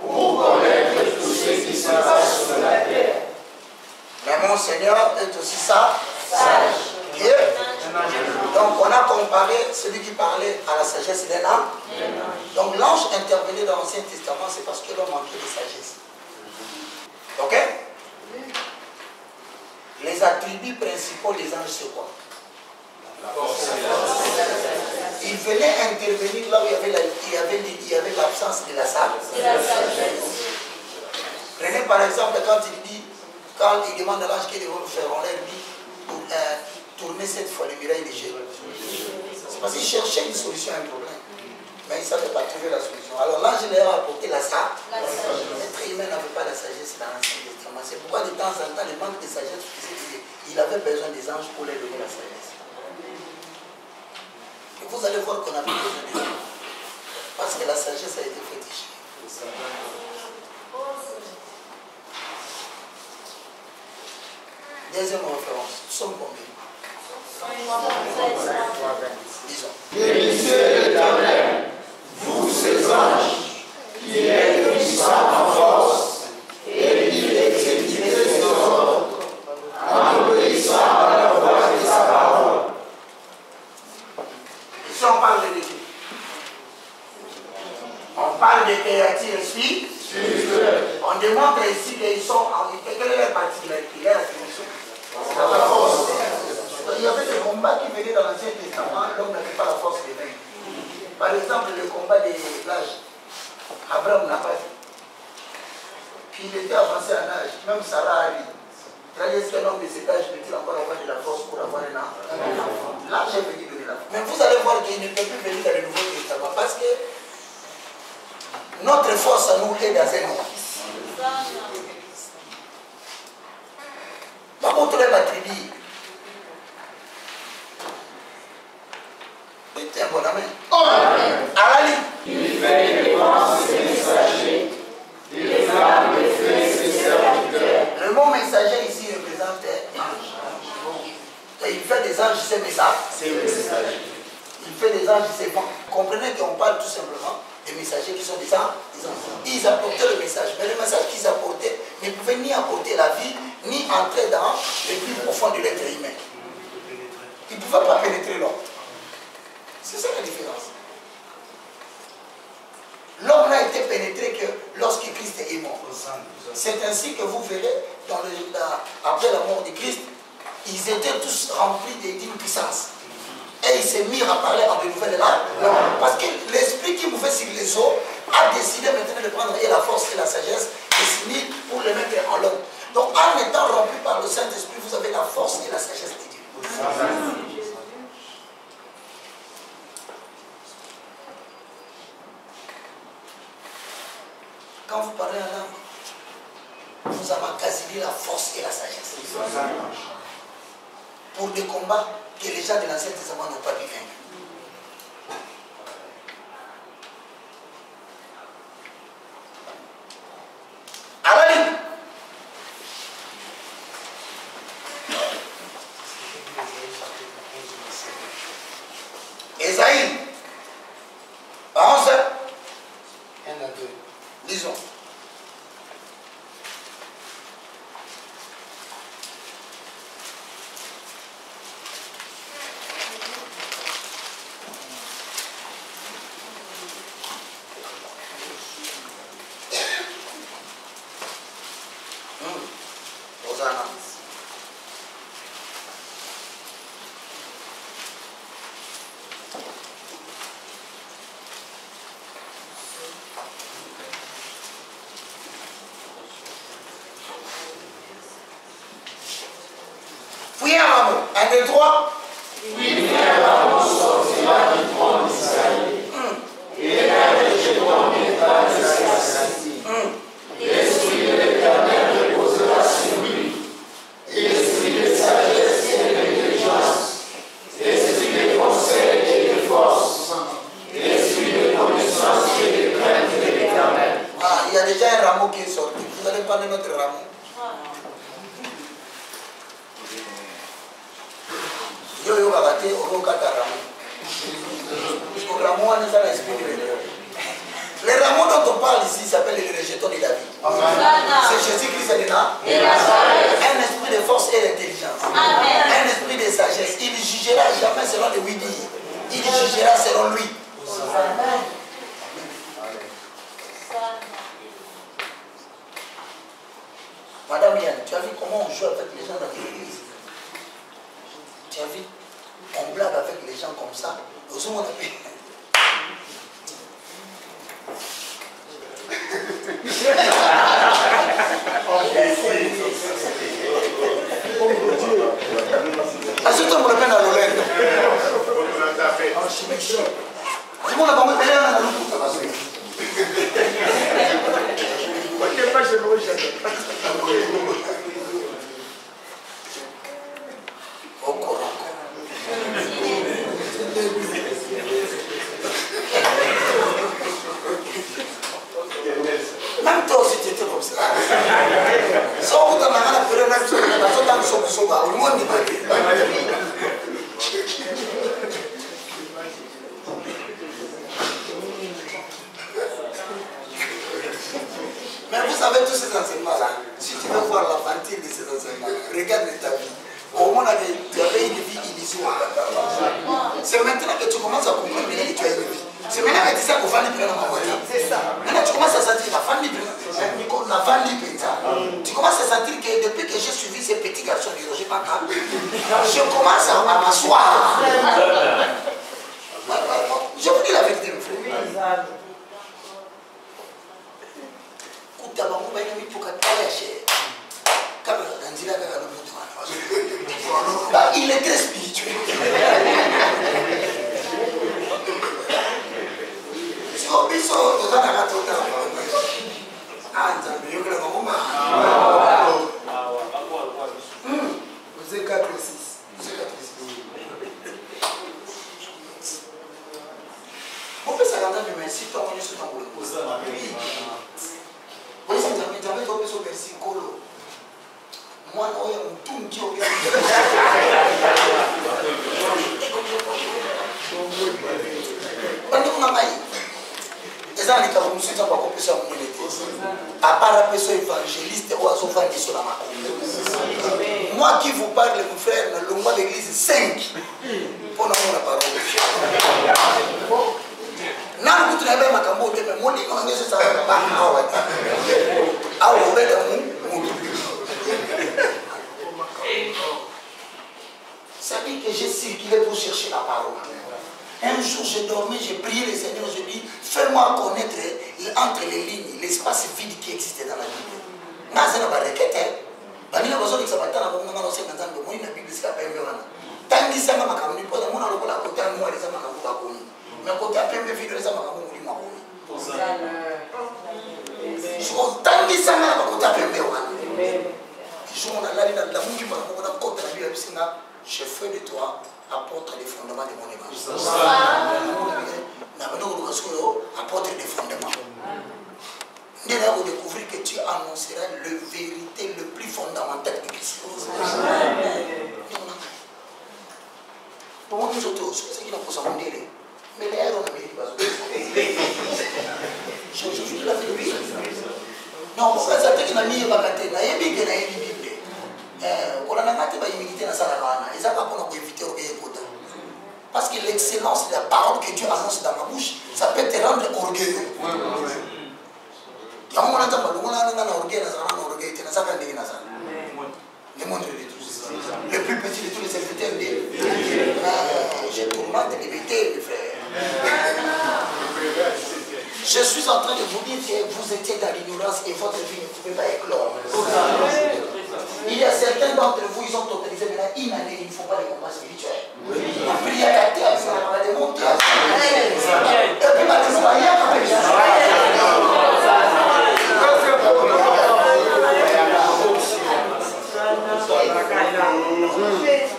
B: pour connaître tout ce qui se passe sur la terre.
C: Mais mon Seigneur est aussi sage. Dieu. Donc on a comparé celui qui parlait à la sagesse d'un âme. Donc l'ange intervenait dans l'Ancien Testament, c'est parce que l'homme manquait de sagesse. Ok? Les attributs principaux des anges, c'est quoi? Il venait intervenir là où il y avait l'absence de la sagesse. Prenez par exemple quand il demande à l'ange qu'il va le faire, on leur dit pour tourner cette fois le mirail de Jésus. C'est parce qu'il cherchait une solution à un problème. Mais il ne savait pas trouver la solution. Alors l'ange leur a apporté la sagesse. L'être humain n'avait pas la sagesse dans l'Ancien Testament. C'est pourquoi de temps en temps, le manque de sagesse, il avait besoin des anges pour leur donner la sagesse. Et vous allez voir qu'on a plus besoin des anges. Parce que la sagesse a été fétichée. Deuxième référence. Nous sommes combien? Disons.
B: Bénissez l'Éternel, vous ses anges, qui êtes puissants en force, et qui exécutez ses ordres, en obéissant à la voix de sa parole.
C: Ici on parle de qui? On parle de créatures spirituelles. On démontre ici qu'ils sont en... Quelle est la particularité? Quelle est la attribution? La force. Il y avait des combats qui venaient dans l'Ancien Testament, l'homme n'avait pas la force de vaincre. Par exemple, le combat des âges. Abraham n'a pas vu. Puis il était avancé en âge, même Sarah a dit. Est-ce qu'un homme de cet âge peut-il encore avoir de la force pour avoir un enfant? L'âge est venu donner la force. Mais vous allez voir qu'il ne peut plus venir dans le Nouveau Testament parce que notre force à nous est dans un homme. Par contre, les attributs. C'est un bon amen. Allez.
B: Il fait des dépenses ses messagers, il flamme les feux ses serviteurs.
C: Le mot messager ici représente un ange. Et il fait des anges ses messages. Il fait des anges servants. Comprenez qu'on parle tout simplement des messagers qui sont des anges. Ils apportaient le message. Mais le message qu'ils apportaient ne pouvait ni apporter la vie, ni entrer dans le plus profond de l'être humain. Il ne pouvait pas pénétrer l'homme. C'est ça la différence. L'homme n'a été pénétré que lorsque Christ est mort. C'est ainsi que vous verrez, après la mort de Christ, ils étaient tous remplis d'une puissance. Et ils s'est mis à parler en de nouvelles langues. Parce que l'esprit qui mouvait sur les eaux a décidé maintenant de prendre et la force et la sagesse et s'unir pour le mettre en l'homme. Donc en étant rempli par le Saint-Esprit, vous avez la force et la sagesse de Dieu. Quand vous parlez en langue, vous emmagasinez la force et la sagesse. Pour des combats que les gens de l'Ancien Testament n'ont pas pu vaincre. À la ligne. Ésaïe 11, 1 à 2. Lisons. Hosanna. Fouillez un rameau. 1, 2, 3.
B: Oui, un rameau sortira du tronc d'Isaïe, et la rejetons l'état de sa cité. L'esprit de l'Éternel reposera sur lui, l'esprit de sagesse et d'intelligence, l'esprit de conseil et de force, l'esprit de connaissance et de crainte de l'Éternel.
C: Ah, il y a déjà un rameau qui est sorti. Vous allez prendre notre rameau. Yo yo bagate oro kata rameau. Le rameau est dans l'esprit de Dieu. Le rameau dont on parle ici s'appelle le rejeton de David. C'est Jésus-Christ est là. Un esprit de force et d'intelligence. Un esprit de sagesse. Il ne jugera jamais selon les oui-dire. Il jugera selon lui. Madame Yann, tu as vu comment on joue avec les gens dans l'église? Tu as vu? On blague avec les gens comme ça. Nous on appelle. Ajoute un problème à l'Olène. C'est bon, on a pas mis à la loupe. Même toi aussi tu étais comme ça. Sans vous t'en avoir la période là, tu as son bas, au moins mais vous savez tous ces enseignements-là. Si tu veux voir la fantine de ces enseignements, regarde ta vie. Au moins, tu avais une vie illusoire. C'est maintenant que tu commences à comprendre que tu as une vie. C'est maintenant que tu sais qu'on va libérer la voiture. C'est ça. Maintenant, tu commences à sentir la femme libre. La femme libre. Tu commences à sentir que depuis que j'ai suivi ces petits garçons du Roger Paca, je commence à m'asseoir. Je vous dis la vérité, mes frères. Il est très spirituel. Vous êtes 4 et 6. On peut s'arrêter, mais si tu as connu ce temps pour le poser. Oui, c'est jamais tombé sur le versículo. Moi, non, il y a un tout qui est Moi qui vous parle, mon frère, le mois d'église 5. Pour nous, la parole de Dieu. Ça dit que j'ai circulé pour chercher la parole. Un jour, j'ai dormi, j'ai prié le Seigneur, je dis, fais-moi connaître entre les lignes l'espace vide qui existait dans la Bible. Je n'ai pas de requête. Je n'ai pas besoin de ça. Je n'ai pas besoin de ça. Je n'ai pas besoin de tangi sanga makamuni poza mona lokola kota moi les ama kabuka komi mais kota pembe video les ama kabuka komi so tangi sanga kota pembe wana je on a la ligne la mungi mara kota kota na bible singa je fais de toi apôtre des fondements de mon évangile na bado ko solo apôtre des fondements on va découvrir que tu annonceras le vérité le plus fondamental de Christ. Pour moi, je suis là pour ça, mais les héros ne méritent pas. Je suis là pour lui. Non, pour ça, c'est que la vie est bagatelle. La vie est la Bible. On a pas imité dans sa ravana. Et ça, pas pour éviter au bien. Parce que l'excellence de la parole que Dieu annonce dans ma bouche, ça peut te rendre orgueilleux. Il y a un moment où on a orgueil, le monde de tous. Le plus petit de tous les serviteurs de Dieu. Je tourmente l'imité, mes frères. Je suis en train de vous dire que vous étiez dans l'ignorance et votre vie ne pouvait pas éclore. Il y a certains d'entre vous, ils ont totalisé maintenant une année, ils ne font pas les combats spirituels. La prière à terre, ça va démonter. Et puis maintenant, il y a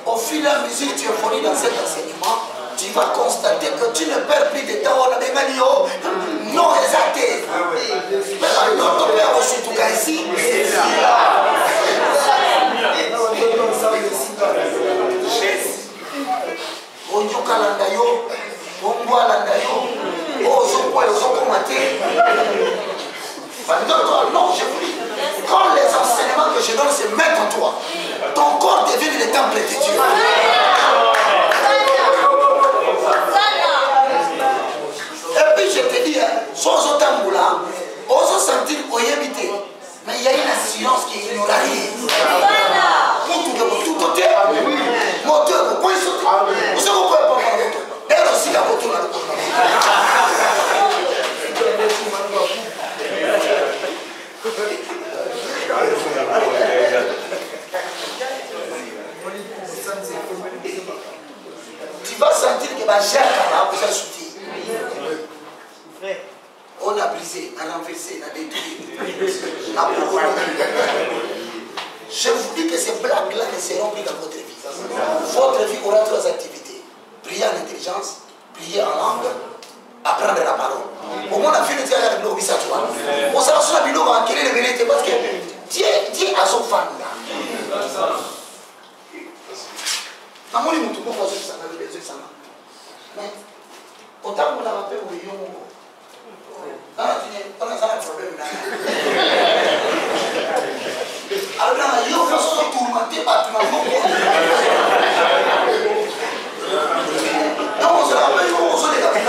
C: au fur et à mesure que tu évolues dans cet enseignement, tu vas constater que tu ne perds plus de temps. On a des manios non exaltés. Mais notre Père aussi, tout cas ici, non, je vous dis, quand les enseignements que je donne se mettent en toi, ton corps devient le temple de Dieu. Et puis je te dis, sans autant boula, on se sentir oyébité. Mais il y a une assurance qui ignore rien. Tout côté, moteur, vous pouvez sauter. Vous savez pourquoi pas faire moteur. D'ailleurs aussi la moto là. Tu vas sentir que ma chair vous a soutenu. On a brisé, on a renversé, on a détruit. Je vous dis que ces blagues-là ne seront plus dans votre vie. Votre vie aura 3 activités. Prier en intelligence, prier en langue, apprendre la parole. Au moins, on a fait le travail avec l'obis à toi. On s'en sort à Bilo, on a quelle est la vérité parce que Dieu a son fan là. Maman, il m'a tout compris sur ça, mais autant qu'on a rappelé au lion. On a un problème là. Alors, il y a une façon de tourmenter par tout le monde. Non, on se rappelle, on se les rappelle.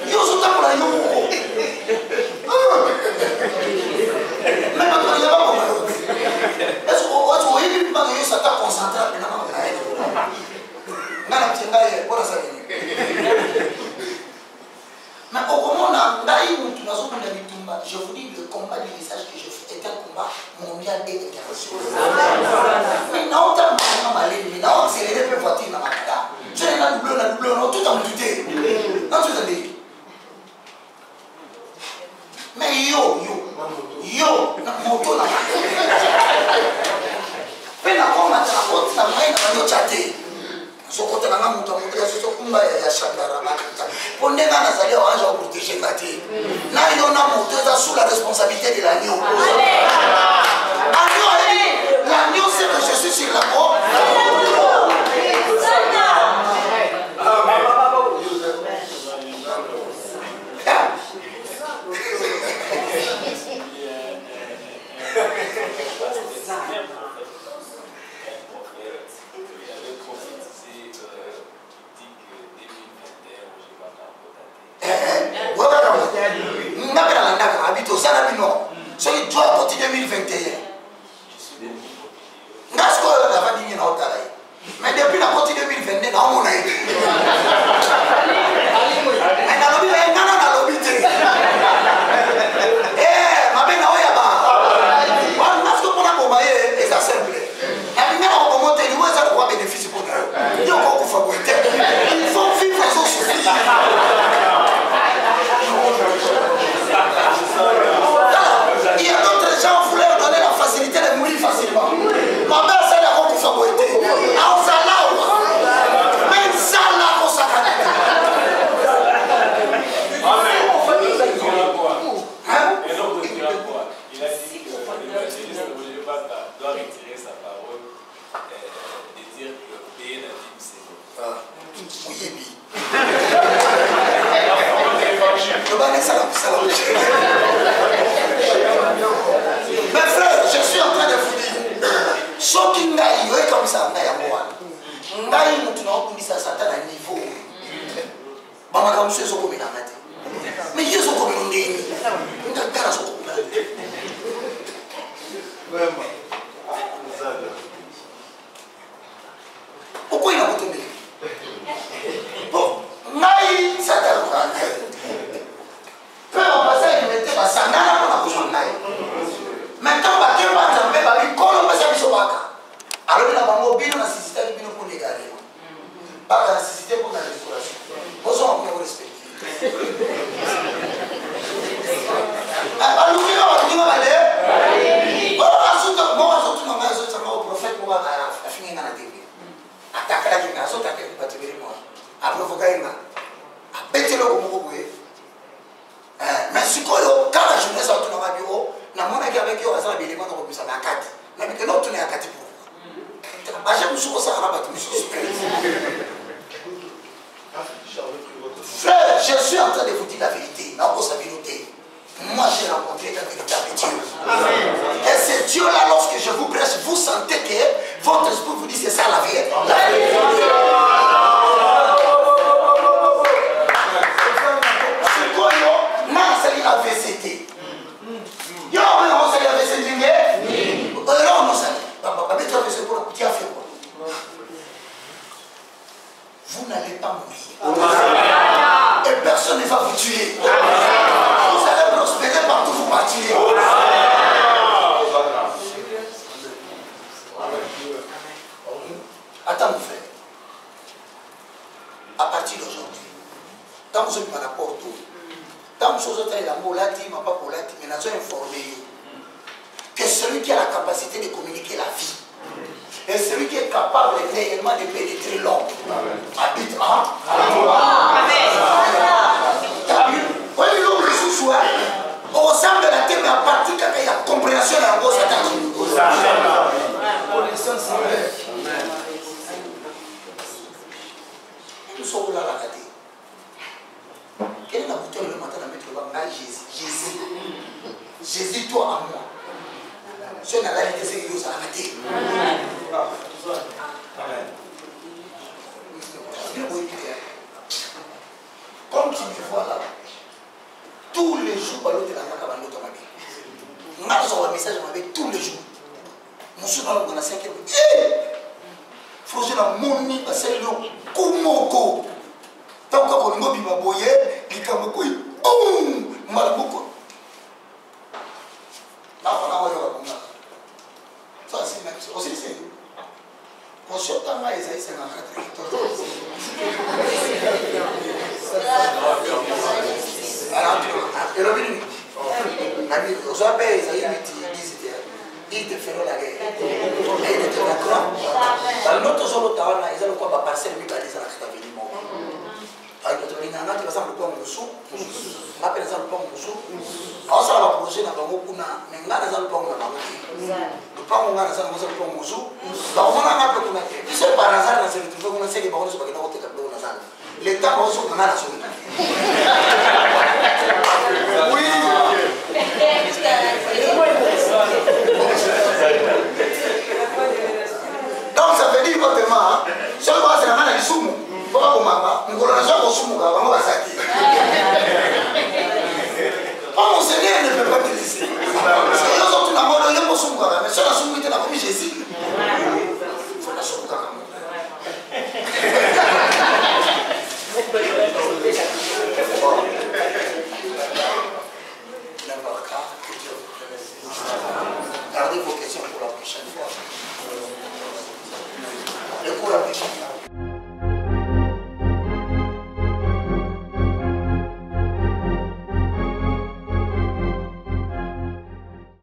C: Il y a aussi temps pour la lion. Mais maintenant, il n'y a pas de est-ce que vous voyez que ça t'a concentré à mais au moment je vous dis le combat du message que je fais est un combat mondial et international. Mais non, t'as mal mais non, c'est les deux voitures dans ma tête. Je n'ai pas double, non, tout en douté. Non, tu t'as dit. Mais yo, moto na mais na koma ta kota na mai na yo chate so kota na moto moto ya so kumba ya shandara makata pondenga na zalia wanja wa protéger ngati na yo na moto za sous la responsabilité de l'agneau. L'agneau c'est que je suis sur la voie. N'est-ce qu'on a dit non mais depuis la côté 2022, on a été. Il faut vivre sans souci. Il y a d'autres gens qui voulaient donner la facilité de mourir facilement. Ma mère, c'est la route qui fabriquée. En Zala, même Zala, on s'accade.
B: Il a dit que l'évangéliste doit retirer sa parole et dire que payer la dîme, c'est bon.
C: Oui, oui. Mes frères, je suis en train de vous dire, ce qui est comme ça, ça s'attend à un niveau. Mais ils sont comme une ligne. Pourquoi il a retombé? Bon, Naï, ça t'a peu en passant, il mettait ma sandale pour la bouche en Naï. Maintenant, il y a un peu de colombe, ça me sauve. Alors, il y a un mobile, on a nécessité pour les gars. Pas la nécessité pour la restauration. Bonsoir, on peut respecter. Alors, il y a un prophète, on va finir dans la TV. Attaquer la génération, attaquer le bâtiment, à provoquer une main, à péter le gros. Mais si quand la jeunesse a tourné au bureau, na mona qui avec eux, ça va bien les gens ça à 4. Mais que l'autre tourne à 4 pour vous. Bah j'ai musu ça à battre musu. Frère, je suis en train de vous dire la vérité, la responsabilité. Moi j'ai rencontré un véritable Dieu. Et c'est Dieu-là, lorsque je vous prêche, vous sentez que votre esprit vous dit c'est ça la vérité. C'est la VCT. Yo, on sait la VCT. Alors, on sait. Vous n'allez pas mourir. Et personne ne va vous tuer. Vous allez prospérer partout où vous partirez. Attends, mon frère. À partir d'aujourd'hui, quand vous êtes à la porte, tant que chose est la molati, ma pas molati, mais nous sommes informés que celui qui a la capacité de communiquer la vie et celui qui est capable réellement de pénétrer l'homme habite en Amen. Oui, l'homme est sous soi. Au sein de la terre, mais à partir quand il y a compréhension et en gros, ça nous sommes là, la caté. Quelle est la bouteille le matin à mettre le bas? Jésus. Jésus, toi à moi. Ce n'est pas réalité, c'est que vous avez comme tu me vois là, tous les jours, par l'autre, il y a un message, message tous les jours. Nous sommes dans la 5e. Il faut que je la moni, parce que le Kumoko. Tant qu'on a dit boyer, il y a un peu boum, malbouko. Là, on a vu ça, c'est aussi c'est. Quand je suis en train de faire ça, il te fera la guerre. Il te fera la notre solo tawana, ils ont quoi parcelle mais ils ont la carte venimont. Alors notre lingana qui va s'en le pont musu, appelle ça le pont musu. On sera la projet na bango kuna, mais ngana za le pont na bango. Le pont ngana za le pont musu. Donc on a un peu kuna. C'est par hasard dans ce truc qu'on sait que bango sur bakina côté kablo na za. L'état bango sur ngana sur. Oui. Donc ça veut dire autrement, ce que c'est la main du sumo. Pourquoi comme maman, nous allons jouer au sumo, on va s'acquitter. Oh mon Seigneur ne peut pas te laisser. Parce que les autres, la mort, il y a pas son quoi. Mais si on a son, il a commis Jésus.